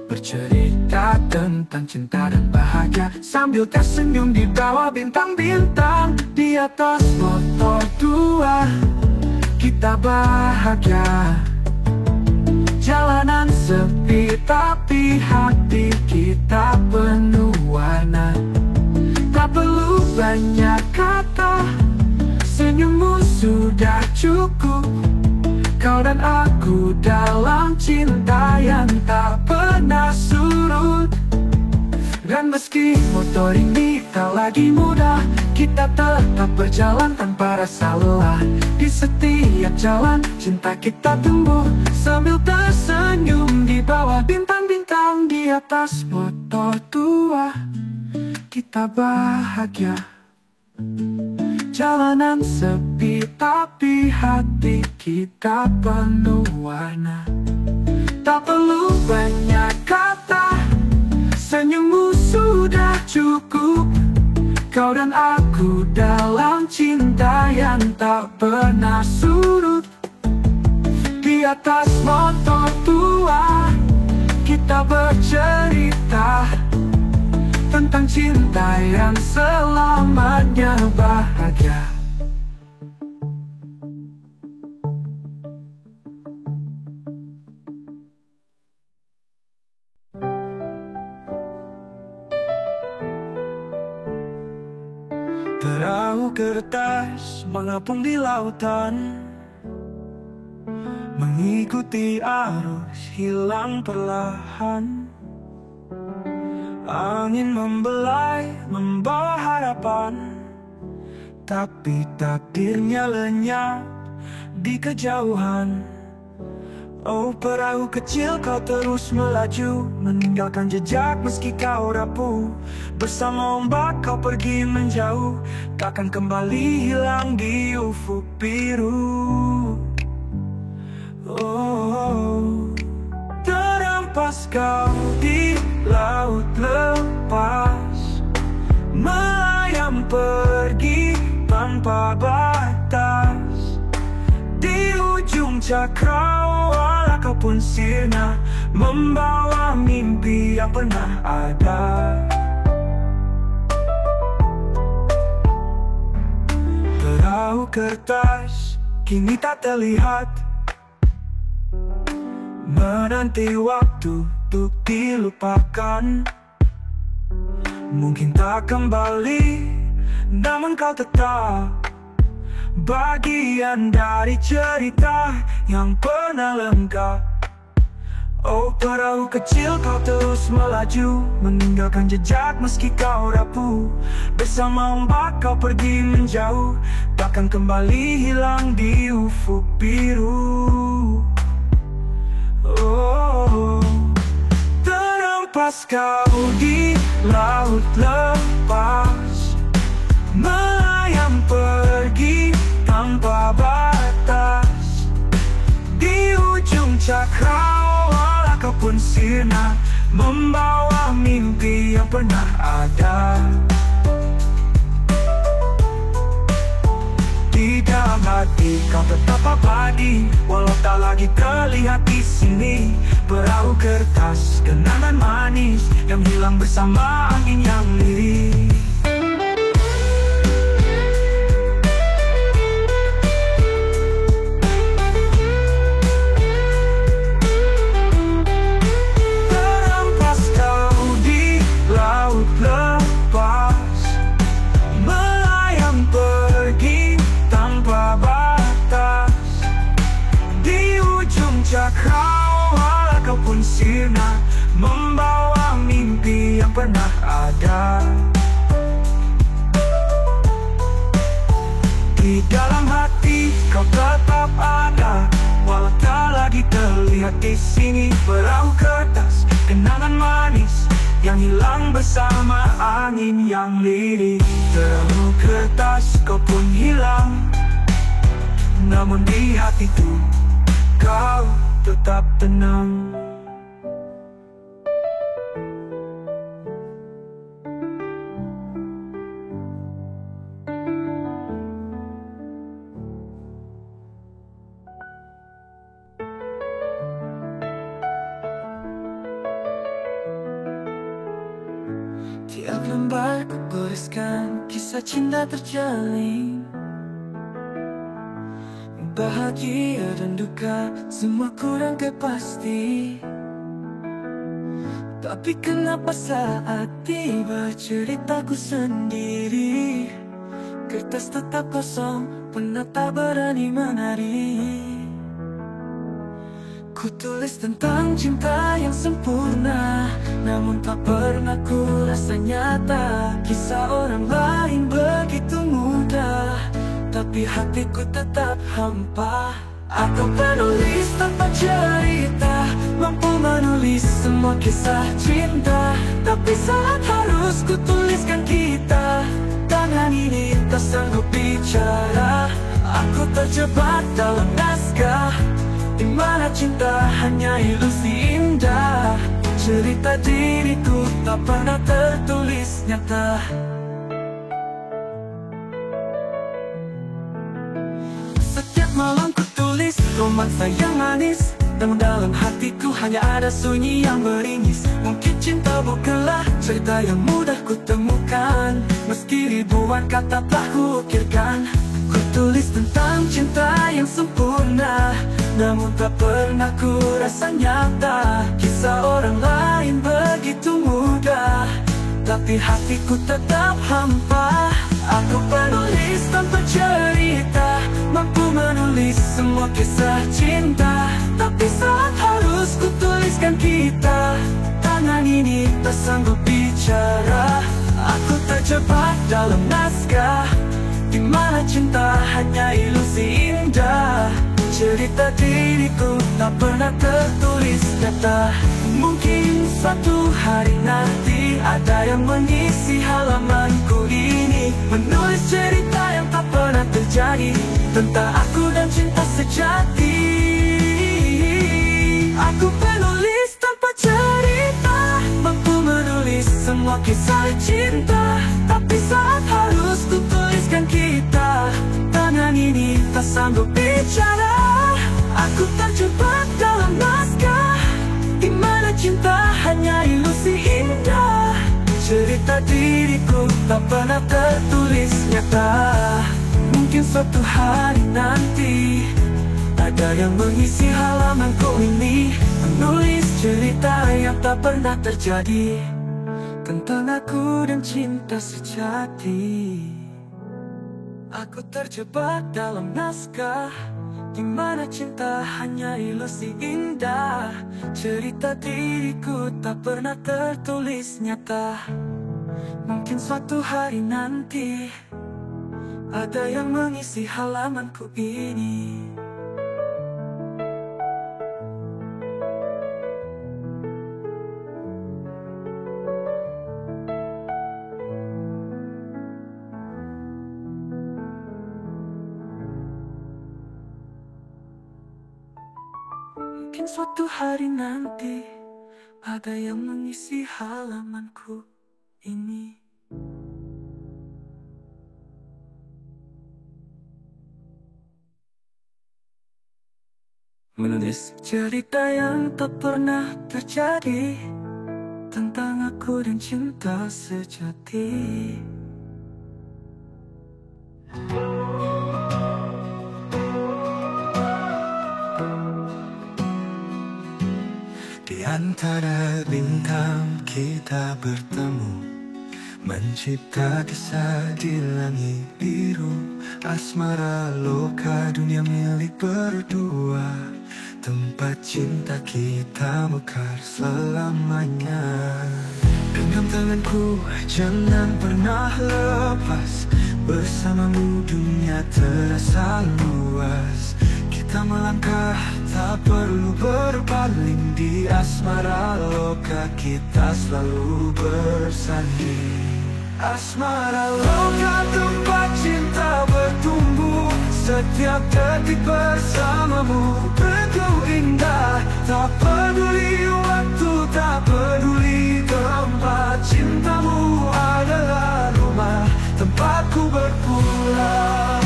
Bercerita tentang cinta dan bahagia, sambil tersenyum di bawah bintang-bintang. Di atas motor tua kita bahagia, jalanan sepi tapi hati kita penuh warna. Tak perlu banyak kata, senyummu sudah cukup. Kau dan aku dalam cinta yang tak pernah surut. Dan meski motor ini tak lagi mudah, kita tetap berjalan tanpa rasa lelah. Di setiap jalan cinta kita tumbuh, sambil tersenyum di bawah bintang-bintang. Di atas motor tua kita bahagia, jalanan sepi tapi hati kita penuh warna. Tak perlu banyak kata, senyummu sudah cukup. Kau dan aku dalam cinta yang tak pernah surut. Di atas motor tua kita bercerita tentang cinta yang selamanya bahagia. Perahu kertas mengapung di lautan, mengikuti arus hilang perlahan. Angin membelai membawa harapan, tapi takdirnya lenyap di kejauhan. Oh perahu kecil, kau terus melaju, meninggalkan jejak meski kau rapuh. Bersama ombak kau pergi menjauh, takkan kembali hilang di ufuk biru. Oh, terhempas kau di laut lepas, melayang pergi tanpa batas. Di ujung cakrawala kau pun sirna, membawa mimpi yang pernah ada. Perahu kertas kini tak terlihat, menanti waktu untuk dilupakan. Mungkin tak kembali, namun kau tetap bagian dari cerita yang pernah lengkap. Oh perahu kecil, kau terus melaju, meninggalkan jejak meski kau rapuh. Bersama ombak kau pergi menjauh, takkan kembali hilang di ufuk biru. Oh, terhempas kau di laut lepas, melayang pergi tanpa batas. Di ujung cakrawala kau pun sirna, membawa mimpi yang pernah ada. Di dalam hati kau tetap abadi, walau tak lagi terlihat di sini. Perahu kertas, kenangan manis yang hilang bersama angin yang lirih. Terhempas kau di laut lepas, melayang pergi tanpa batas. Di ujung cakrawala kau pun sirna, membawa mimpi yang pernah ada. Di dalam hati kau tetap ada, walau tak lagi terlihat di sini. Perahu kertas, kenangan manis yang hilang bersama angin yang lirih. Perahu kertas kau pun hilang, namun di hatiku kau tetap tenang. Tiap lembar ku goreskan kisah cinta terjalin, bahagia dan duka semua kurang pasti. Tapi kenapa saat tiba ceritaku sendiri, kertas tetap kosong, pena tak berani menari. Ku tulis tentang cinta yang sempurna, namun tak pernah ku rasa nyata. Kisah orang lain begitu mudah, tapi hatiku tetap hampa. Aku penulis tanpa cerita, mampu menulis semua kisah cinta. Tapi saat harus ku tuliskan kita, tangan ini tak sanggup bicara. Aku terjebak dalam naskah, di mana cinta hanya ilusi indah. Cerita diriku tak pernah tertulis nyata. malam ku tulis romansa yang manis, namun dalam hatiku hanya ada sunyi yang beringis. Mungkin cinta bukanlah cerita yang mudah ku temukan, meski ribuan kata telah ku ukirkan. Ku tulis tentang cinta yang sempurna, namun tak pernah ku rasa nyata. Kisah orang lain begitu mudah, tapi hatiku tetap hampa. Aku penulis tanpa cerita, mampu menulis semua kisah cinta. Tapi saat harus ku tuliskan kita, tangan ini tak sanggup bicara. Aku terjebak dalam naskah, di mana cinta hanya ilusi indah. Cerita diriku tak pernah tertulis nyata. Mungkin suatu hari nanti ada yang mengisi halamanku ini, menulis cerita yang tak pernah terjadi, tentang aku dan cinta sejati. Aku penulis tanpa cerita, mampu menulis semua kisah cinta. Tapi saat harus ku tuliskan kita, tangan ini tak sanggup bicara. Aku terjebak dalam naskah, di mana cinta hanya ilusi indah. Cerita diriku tak pernah tertulis nyata. Mungkin suatu hari nanti ada yang mengisi halamanku ini, menulis cerita yang tak pernah terjadi, tentang aku dan cinta sejati. Aku terjebak dalam naskah, di mana cinta hanya ilusi indah. Cerita diriku tak pernah tertulis nyata. Mungkin suatu hari nanti ada yang mengisi halamanku ini. Mungkin suatu hari nanti ada yang mengisi halamanku ini. Menulis cerita yang tak pernah terjadi, tentang aku dan cinta sejati. Di antara bintang kita bertemu, mencipta kisah di langit biru. Asmara loka, dunia milik berdua, tempat cinta kita mekar selamanya. Genggam tanganku, jangan pernah lepas, bersamamu dunia terasa luas. Kita melangkah, tak perlu berpaling, di asmara loka kita selalu bersanding. Asmara loka, tempat cinta bertumbuh, setiap detik bersamamu begitu indah. Tak peduli waktu, tak peduli tempat, cintamu adalah rumah tempatku berpulang.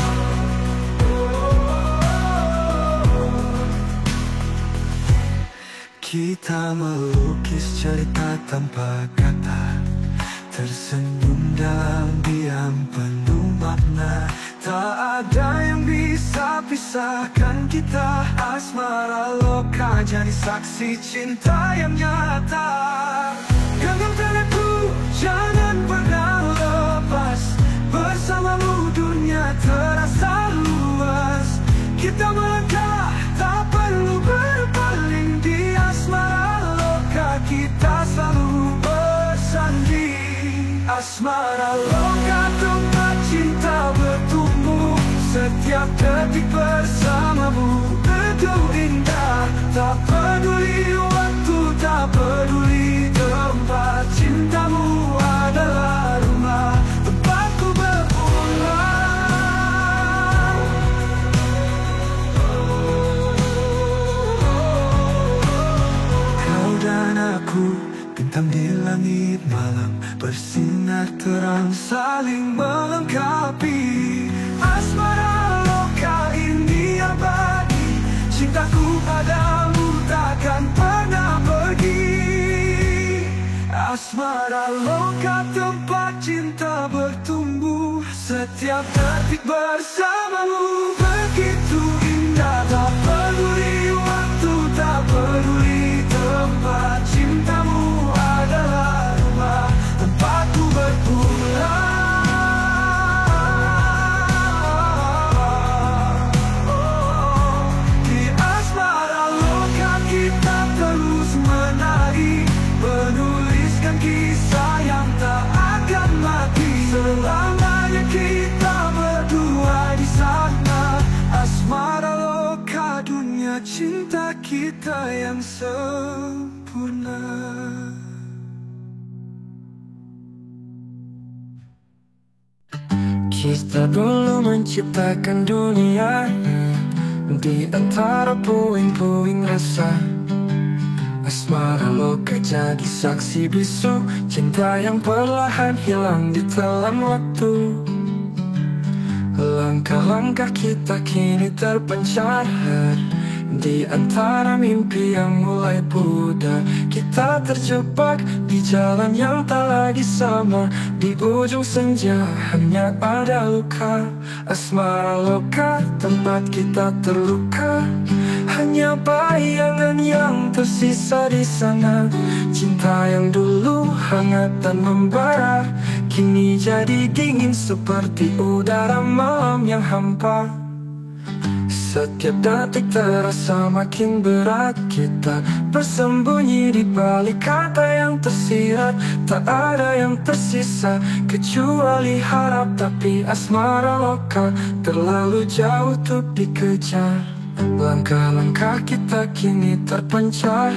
Kita melukis cerita tanpa kata, tersenyum dalam diam penuh makna. Tak ada yang bisa pisahkan kita, asmara loka jadi saksi cinta yang nyata. Genggam tanganku, jangan pernah lepas, bersamamu dunia terasa luas. Kita melangkah, tak perlu berpaling, di asmara loka kita selalu bersanding. Asmara loka, tempat cinta bertumbuh, setiap detik bersamamu begitu indah. Tak peduli waktu, tak peduli tempat, cintamu adalah rumah tempatku berpulang. Kau dan aku, bintang di langit malam, bersinar terang saling melengkapi. Asmara loka ini abadi. Cintaku padamu takkan pernah pergi. Asmara loka tempat cinta bertumbuh, setiap detik bersamamu begitu indah. Tak peduli waktu, tak peduli tempat, cintamu adalah rumah tempatku berpulang. Di asmara loka kita terus menari, menuliskan kisah yang tak akan mati. Selamanya kita berdua di sana. Asmara loka, dunia cinta kita yang sempurna. Kita dulu menciptakan dunia di antara puing-puing rasa. Asmara loka jadi saksi bisu, cinta yang perlahan hilang di telan waktu. Langkah-langkah kita kini terpencar di antara mimpi yang mulai pudar. Kita terjebak di jalan yang tak lagi sama. Di ujung senja hanya ada luka. Asmara loka, tempat kita terluka. Hanya bayangan yang tersisa di sana. Cinta yang dulu hangat dan membara, kini jadi dingin seperti udara malam yang hampa. Setiap detik terasa makin berat. Kita bersembunyi di balik kata yang tersirat. Tak ada yang tersisa kecuali harap. Tapi asmara loka terlalu jauh untuk dikejar. Langkah-langkah kita kini terpencar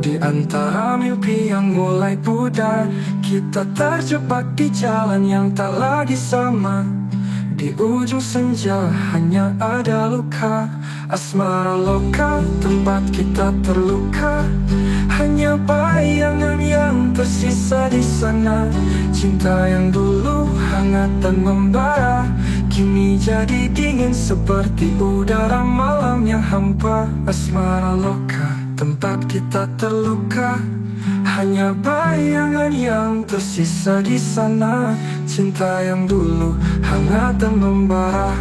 di antara mimpi yang mulai pudar. Kita terjebak di jalan yang tak lagi sama. Di ujung senja hanya ada luka. Asmara loka, tempat kita terluka. Hanya bayangan yang tersisa di sana. Cinta yang dulu hangat dan membara, kini jadi dingin seperti udara malam yang hampa. Asmara loka, tempat kita terluka. Hanya bayangan yang tersisa di sana. Cinta yang dulu hangat dan membara,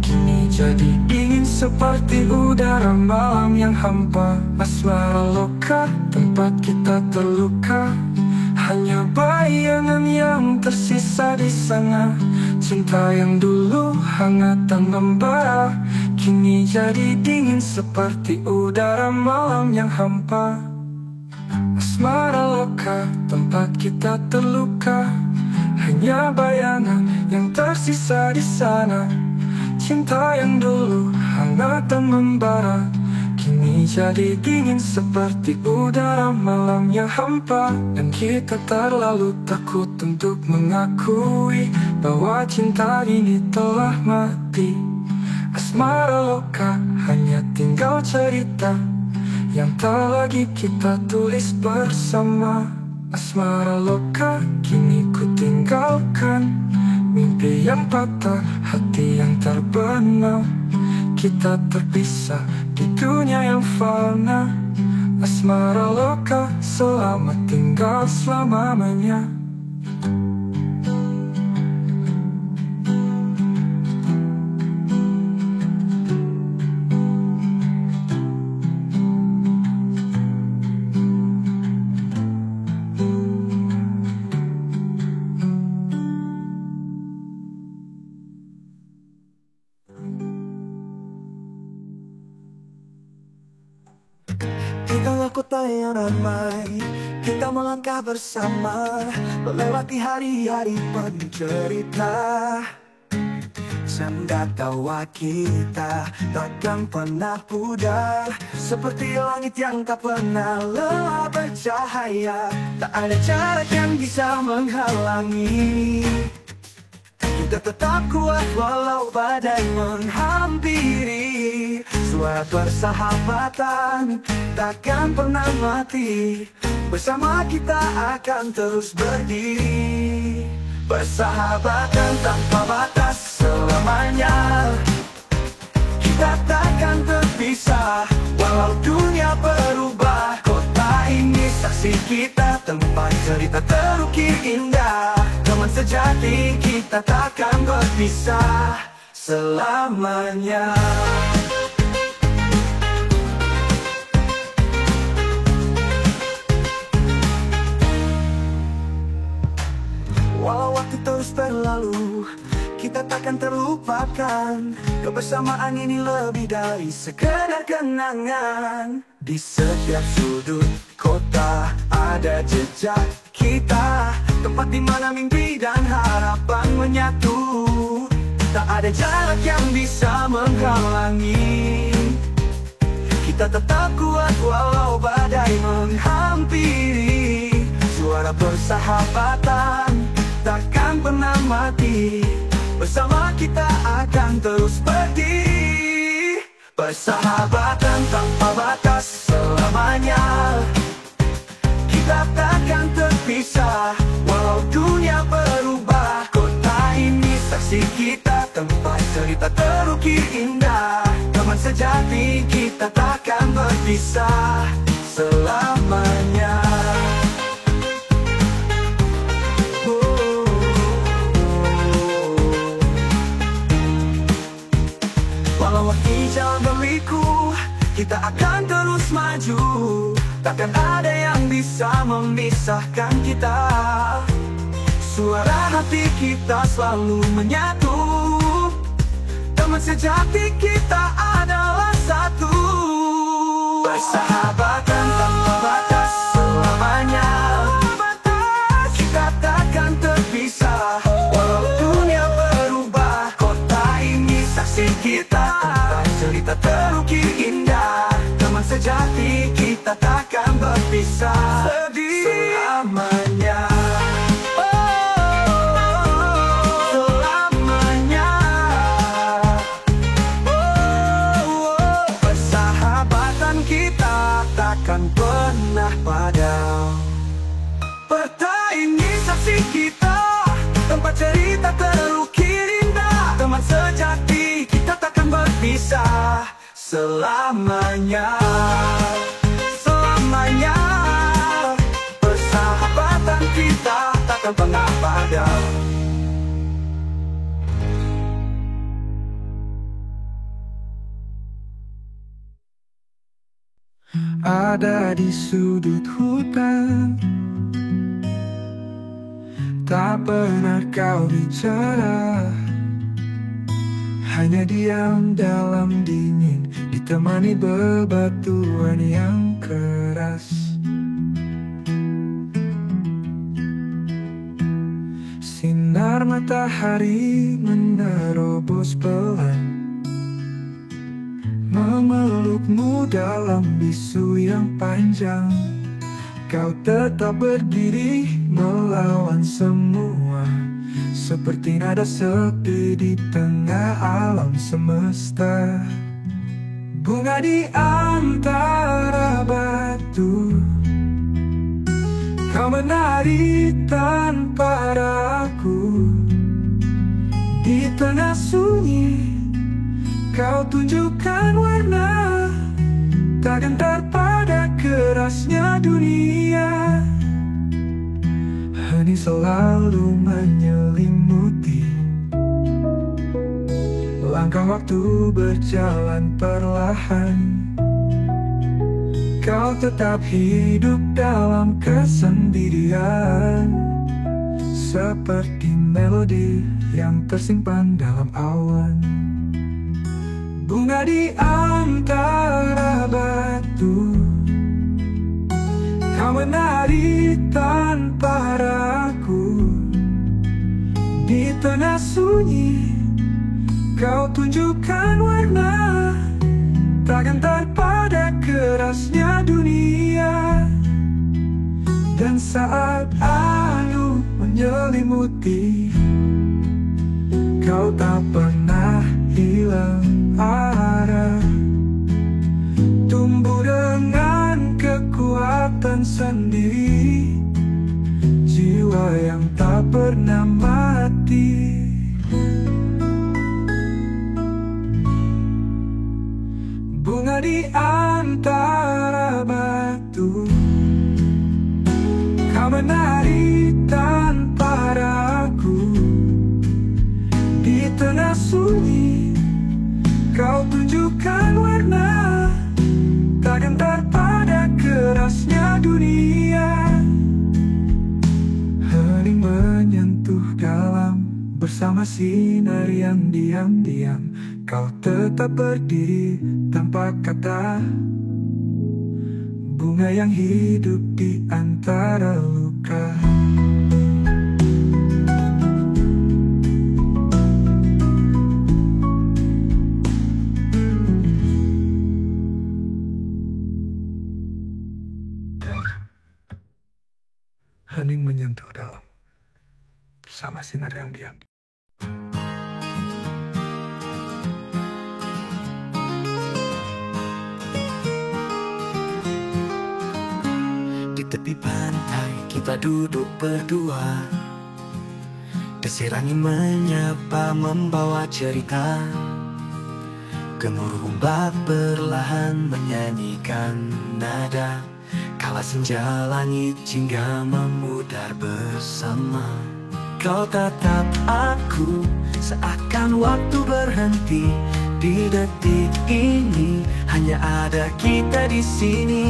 kini jadi dingin seperti udara malam yang hampa. Asmara loka, tempat kita terluka. Hanya bayangan yang tersisa di sana. Cinta yang dulu hangat dan membara, kini jadi dingin seperti udara malam yang hampa. Asmara loka, tempat kita terluka. Hanya bayangan yang tersisa di sana. Cinta yang dulu hangat dan membara, kini jadi dingin seperti udara malam yang hampa. Dan kita terlalu takut untuk mengakui bahwa cinta ini telah mati. Asmara loka hanya tinggal cerita yang tak lagi kita tulis bersama. Asmara loka kini ku tinggalkan, mimpi yang patah, hati yang terbenam. Kita terpisah di dunia yang fana. Asmara loka, selamat tinggal selamanya. Di tengah kota yang ramai, kita melangkah bersama, melewati hari-hari penuh cerita. Senjata kita takkan pernah pudar, seperti langit yang tak pernah lelah bercahaya. Tak ada jarak yang bisa menghalangi. Kita tetap kuat walau badai menghampiri. Suara persahabatan takkan pernah mati. Bersama kita akan terus berdiri. Persahabatan tanpa batas selamanya. Kita Walau dunia berubah, kota ini saksi kita, tempat cerita terukir indah. Teman sejati kita takkan berpisah selamanya. Walau waktu terus berlalu, kita takkan terlupakan. Kebersamaan ini lebih dari sekedar kenangan. Di setiap sudut kota ada jejak kita, tempat di mana mimpi dan harapan menyatu. Tak ada jarak yang bisa menghalangi kita tetap kuat walau badai menghampiri. Suara persahabatan takkan pernah mati, bersama kita akan terus berdiri. Persahabatan tanpa batas selamanya, kita takkan terpisah. Walau dunia berubah, kota ini saksi kita, tempat cerita terukir indah. Teman sejati kita takkan berpisah selamanya. Walau waktu jalan berliku, kita akan terus maju. Takkan ada yang bisa memisahkan kita. Suara hati kita selalu menyatu. Teman sejati kita adalah satu. Persahabatan tanpa batas selamanya, kita takkan terpisah. Walau dunia berubah, kota ini saksi kita, cerita terukir indah. Teman sejati kita takkan berpisah selamanya. Selamanya. Persahabatan kita takkan pernah padam. Peta ini saksi kita, tempat cerita terukir indah. Teman sejati kita takkan berpisah selamanya. Selamanya. Persahabatan kita takkan pernah padam. Ada di sudut hutan, tak pernah kau bicara, hanya diam dalam dingin, ditemani bebatuan yang keras. Sinar matahari menerobos pelan, memelukmu dalam bisu yang panjang. Kau tetap berdiri melawan semua, seperti nada sepi di tengah alam semesta. Bunga di antara batu, kau menari tanpa ragu. Di tengah sunyi, kau tunjukkan warna, tak gentar pada kerasnya dunia. Hening selalu menyelimuti, langkah waktu berjalan perlahan. Kau tetap hidup dalam kesendirian, seperti melodi yang tersimpan dalam awan. Bunga di antara batu, kau menari tanpa ragu. Di tengah sunyi, kau tunjukkan warna, tak gentar pada kerasnya dunia. Dan saat anu menyelimuti, kau tak pernah hilang arah. Tumbuh dengan kekuatan sendiri, jiwa yang tak pernah mati. Bunga di antara tunjukkan warna, tak gentar pada kerasnya dunia. Hening menyentuh dalam, bersama sinar yang diam-diam. Kau tetap berdiri tanpa kata, bunga yang hidup di antara luka. Hening menyentuh dalam, bersama sinar yang diam. Di tepi pantai kita duduk berdua, desir angin menyapa membawa cerita. Gemuruh ombak perlahan menyanyikan nada, kala senja langit jingga memudar bersama. Kau tatap aku seakan waktu berhenti. Di detik ini hanya ada kita di sini.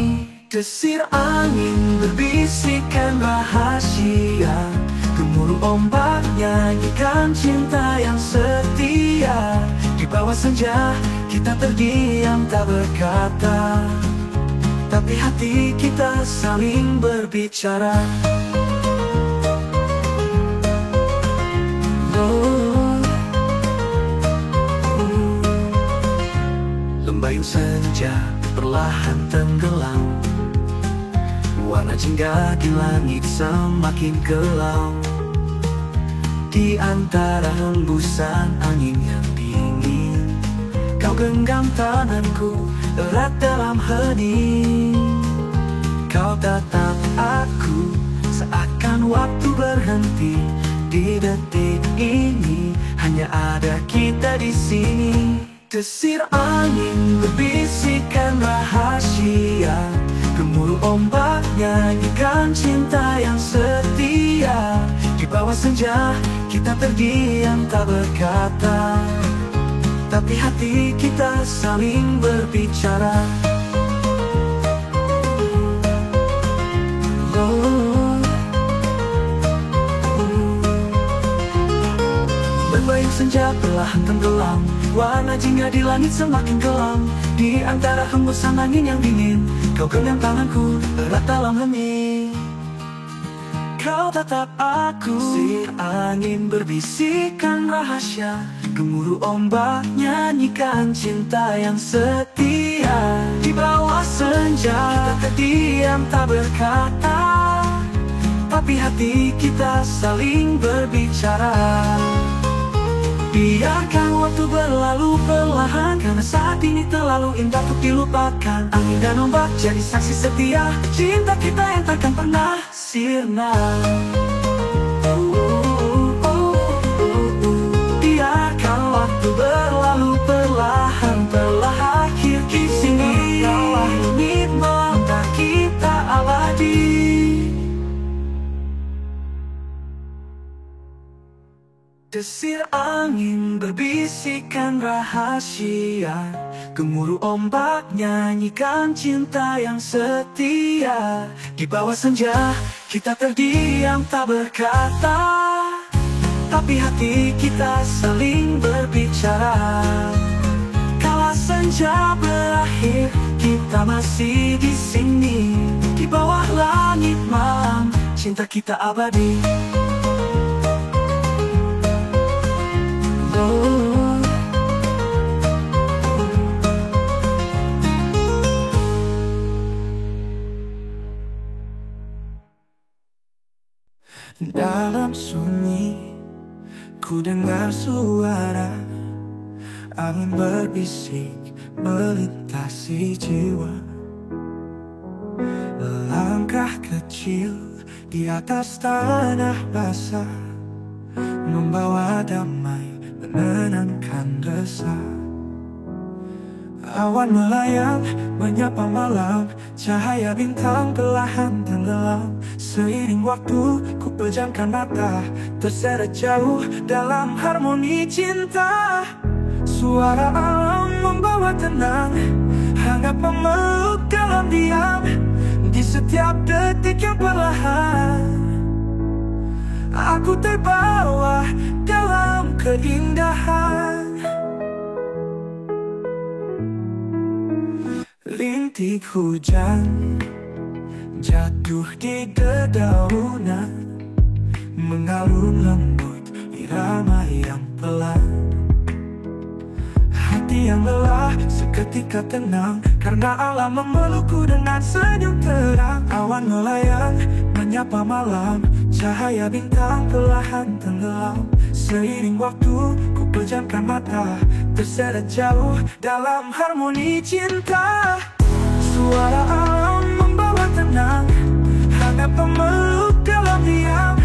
Desir angin berbisikkan rahasia, gemuruh ombak nyanyikan cinta yang setia. Di bawah senja kita terdiam tak berkata, tapi hati kita saling berbicara. Lembayung senja perlahan tenggelam, warna jingga di langit semakin kelam. Di antara hembusan angin yang dingin, kau genggam tanganku erat dalam hening. Kau tatap aku seakan waktu berhenti. Di detik ini hanya ada kita di sini. Desir angin berbisikkan rahasia, gemuruh ombak nyanyikan cinta yang setia. Di bawah senja kita terdiam tak berkata, tapi hati kita saling berbicara. Berbayang senja perlahan tenggelam, warna jingga di langit semakin kelam. Di antara hembusan angin yang dingin, kau genggam tanganku erat dalam hening. Kau tatap aku, desir angin berbisikkan rahasia, gemuruh ombak nyanyikan cinta yang setia. Di bawah senja kita terdiam tak berkata, tapi hati kita saling berbicara. Biarkan waktu berlalu perlahan, karena saat ini terlalu indah untuk dilupakan. Angin dan ombak jadi saksi setia, cinta kita yang takkan pernah sirna. Biarkan waktu berlalu perlahan, telah akhir di sini. Kaulah ingin mengantar kita abadi. Desir angin berbisikkan rahasia, gemuruh ombak nyanyikan cinta yang setia. Di bawah senja kita terdiam tak berkata, tapi hati kita saling berbicara. Kala senja berakhir kita masih di sini. Di bawah langit malam cinta kita abadi. Dalam sunyi ku dengar suara angin berbisik melintasi jiwa. Langkah kecil di atas tanah basah, membawa damai menenangkan resah. Awan melayang menyapa malam, cahaya bintang perlahan tenggelam. Seiring waktu ku pejamkan mata, terseret jauh dalam harmoni cinta. Suara alam membawa tenang, hangat memeluk dalam diam, di setiap detik yang perlahan. Aku terbawa dalam keindahan. Rintik hujan jatuh di dedaunan, mengalun lembut irama yang pelan. Hati yang lelah seketika tenang, karena alam memelukku dengan senyum terang. Awan melayang menyapa malam, cahaya bintang perlahan tenggelam. Seiring waktu ku pejamkan mata, terseret jauh dalam harmoni cinta. Suara alam membawa tenang, hangat memeluk dalam diam,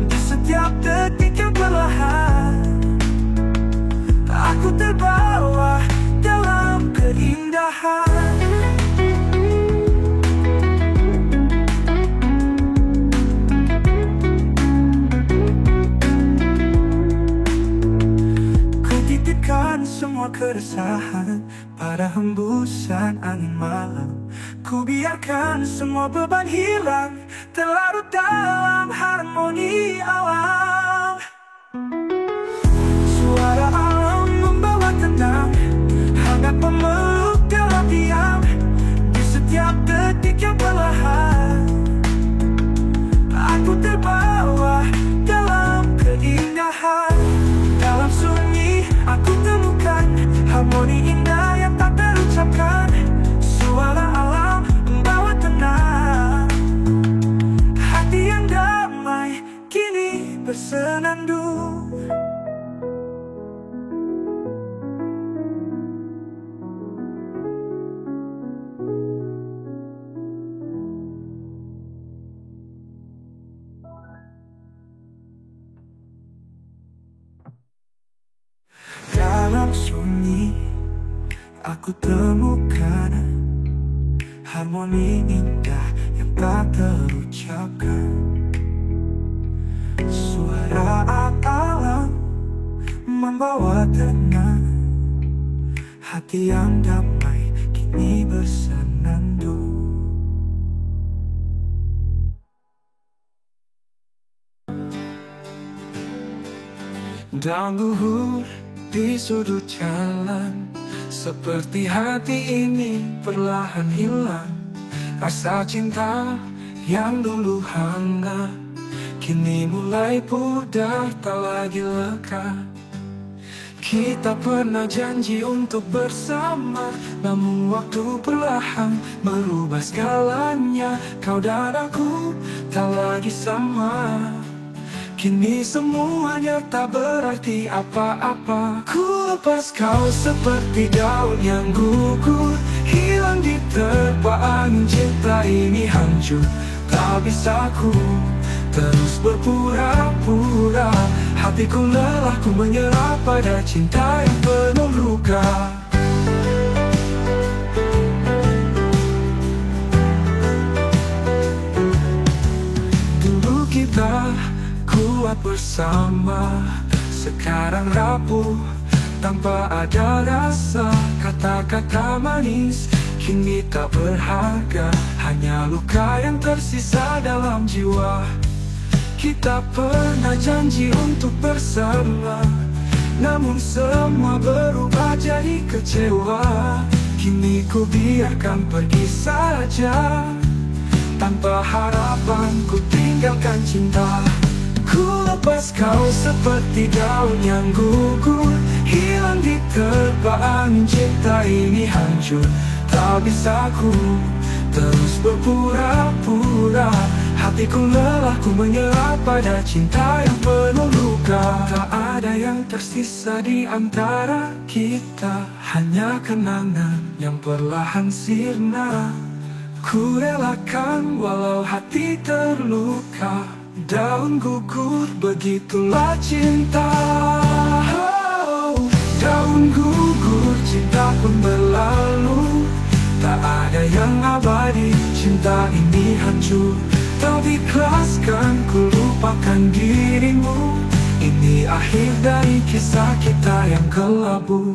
di setiap detik yang perlahan. Aku terbawa dalam keindahan. Kutitipkan semua keresahan pada hembusan angin malam. Ku biarkan semua beban hilang, terlarut dalam harmoni alam. Suara alam membawa tenang, hangat memeluk dalam diam, di setiap detik yang perlahan. Aku terbawa dalam keindahan. Dalam sunyi aku temukan harmoni indah yang tak terucapkan. Suara alam membawa tenang, hati yang damai kini bersenandung. Dalam sunyi aku temukan harmoni indah yang tak terucapkan. Suara alam membawa tenang, hati yang damai kini bersenandung. Daun luhur di sudut jalan, seperti hati ini perlahan hilang. Rasa cinta yang dulu hangat kini mulai pudar, tak lagi lekat. Kita pernah janji untuk bersama, namun waktu perlahan merubah segalanya. Kau dan aku tak lagi sama, kini semuanya tak berarti apa-apa. Ku lepas kau seperti daun yang gugur, hilang di terpa angin. Cinta ini hancur, tak bisa ku terus berpura-pura. Hatiku lelah, ku menyerah pada cinta yang penuh luka. Dulu kita kuat bersama, sekarang rapuh tanpa ada rasa. Kata-kata manis kini tak berharga, hanya luka yang tersisa dalam jiwa. Kita pernah janji untuk bersama, namun semua berubah jadi kecewa. Kini ku biarkan pergi saja, tanpa harapan ku tinggalkan cinta. Ku lepas kau seperti daun yang gugur, hilang di terpa angin. Cinta ini hancur, tak bisa ku terus berpura-pura. Hatiku lelah, ku menyerah pada cinta yang penuh luka. Tak ada yang tersisa di antara kita, hanya kenangan yang perlahan sirna. Ku relakan walau hati terluka, daun gugur begitulah cinta. Oh, daun gugur, cinta pun berlalu. Tak ada yang abadi, cinta ini hancur. Tak ikhlaskan ku lupakan dirimu. Ini akhir dari kisah kita yang kelabu.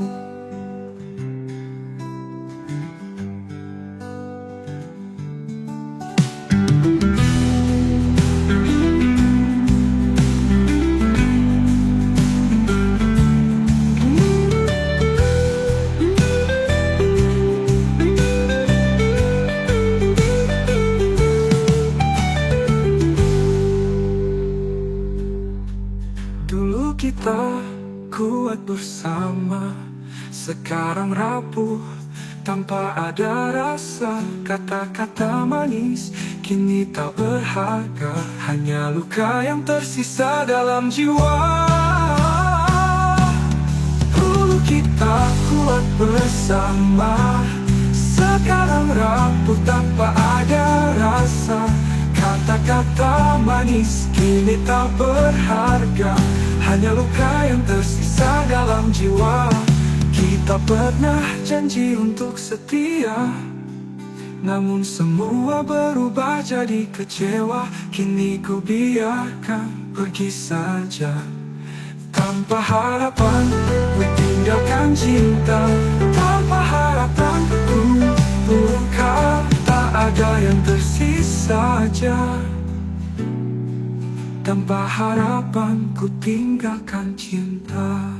kita kuat bersama, sekarang rapuh tanpa ada rasa. Kata-kata manis kini tak berharga, hanya luka yang tersisa dalam jiwa. Dulu kita kuat bersama, sekarang rapuh tanpa ada rasa. Kata-kata manis kini tak berharga, hanya luka yang tersisa dalam jiwa. Kita pernah janji untuk setia, namun semua berubah jadi kecewa. Kini ku biarkan pergi saja, tanpa harapan ku tinggalkan cinta. Tanpa harapan ku luka, tak ada yang tersisa aja. Tanpa harapan ku tinggalkan cinta.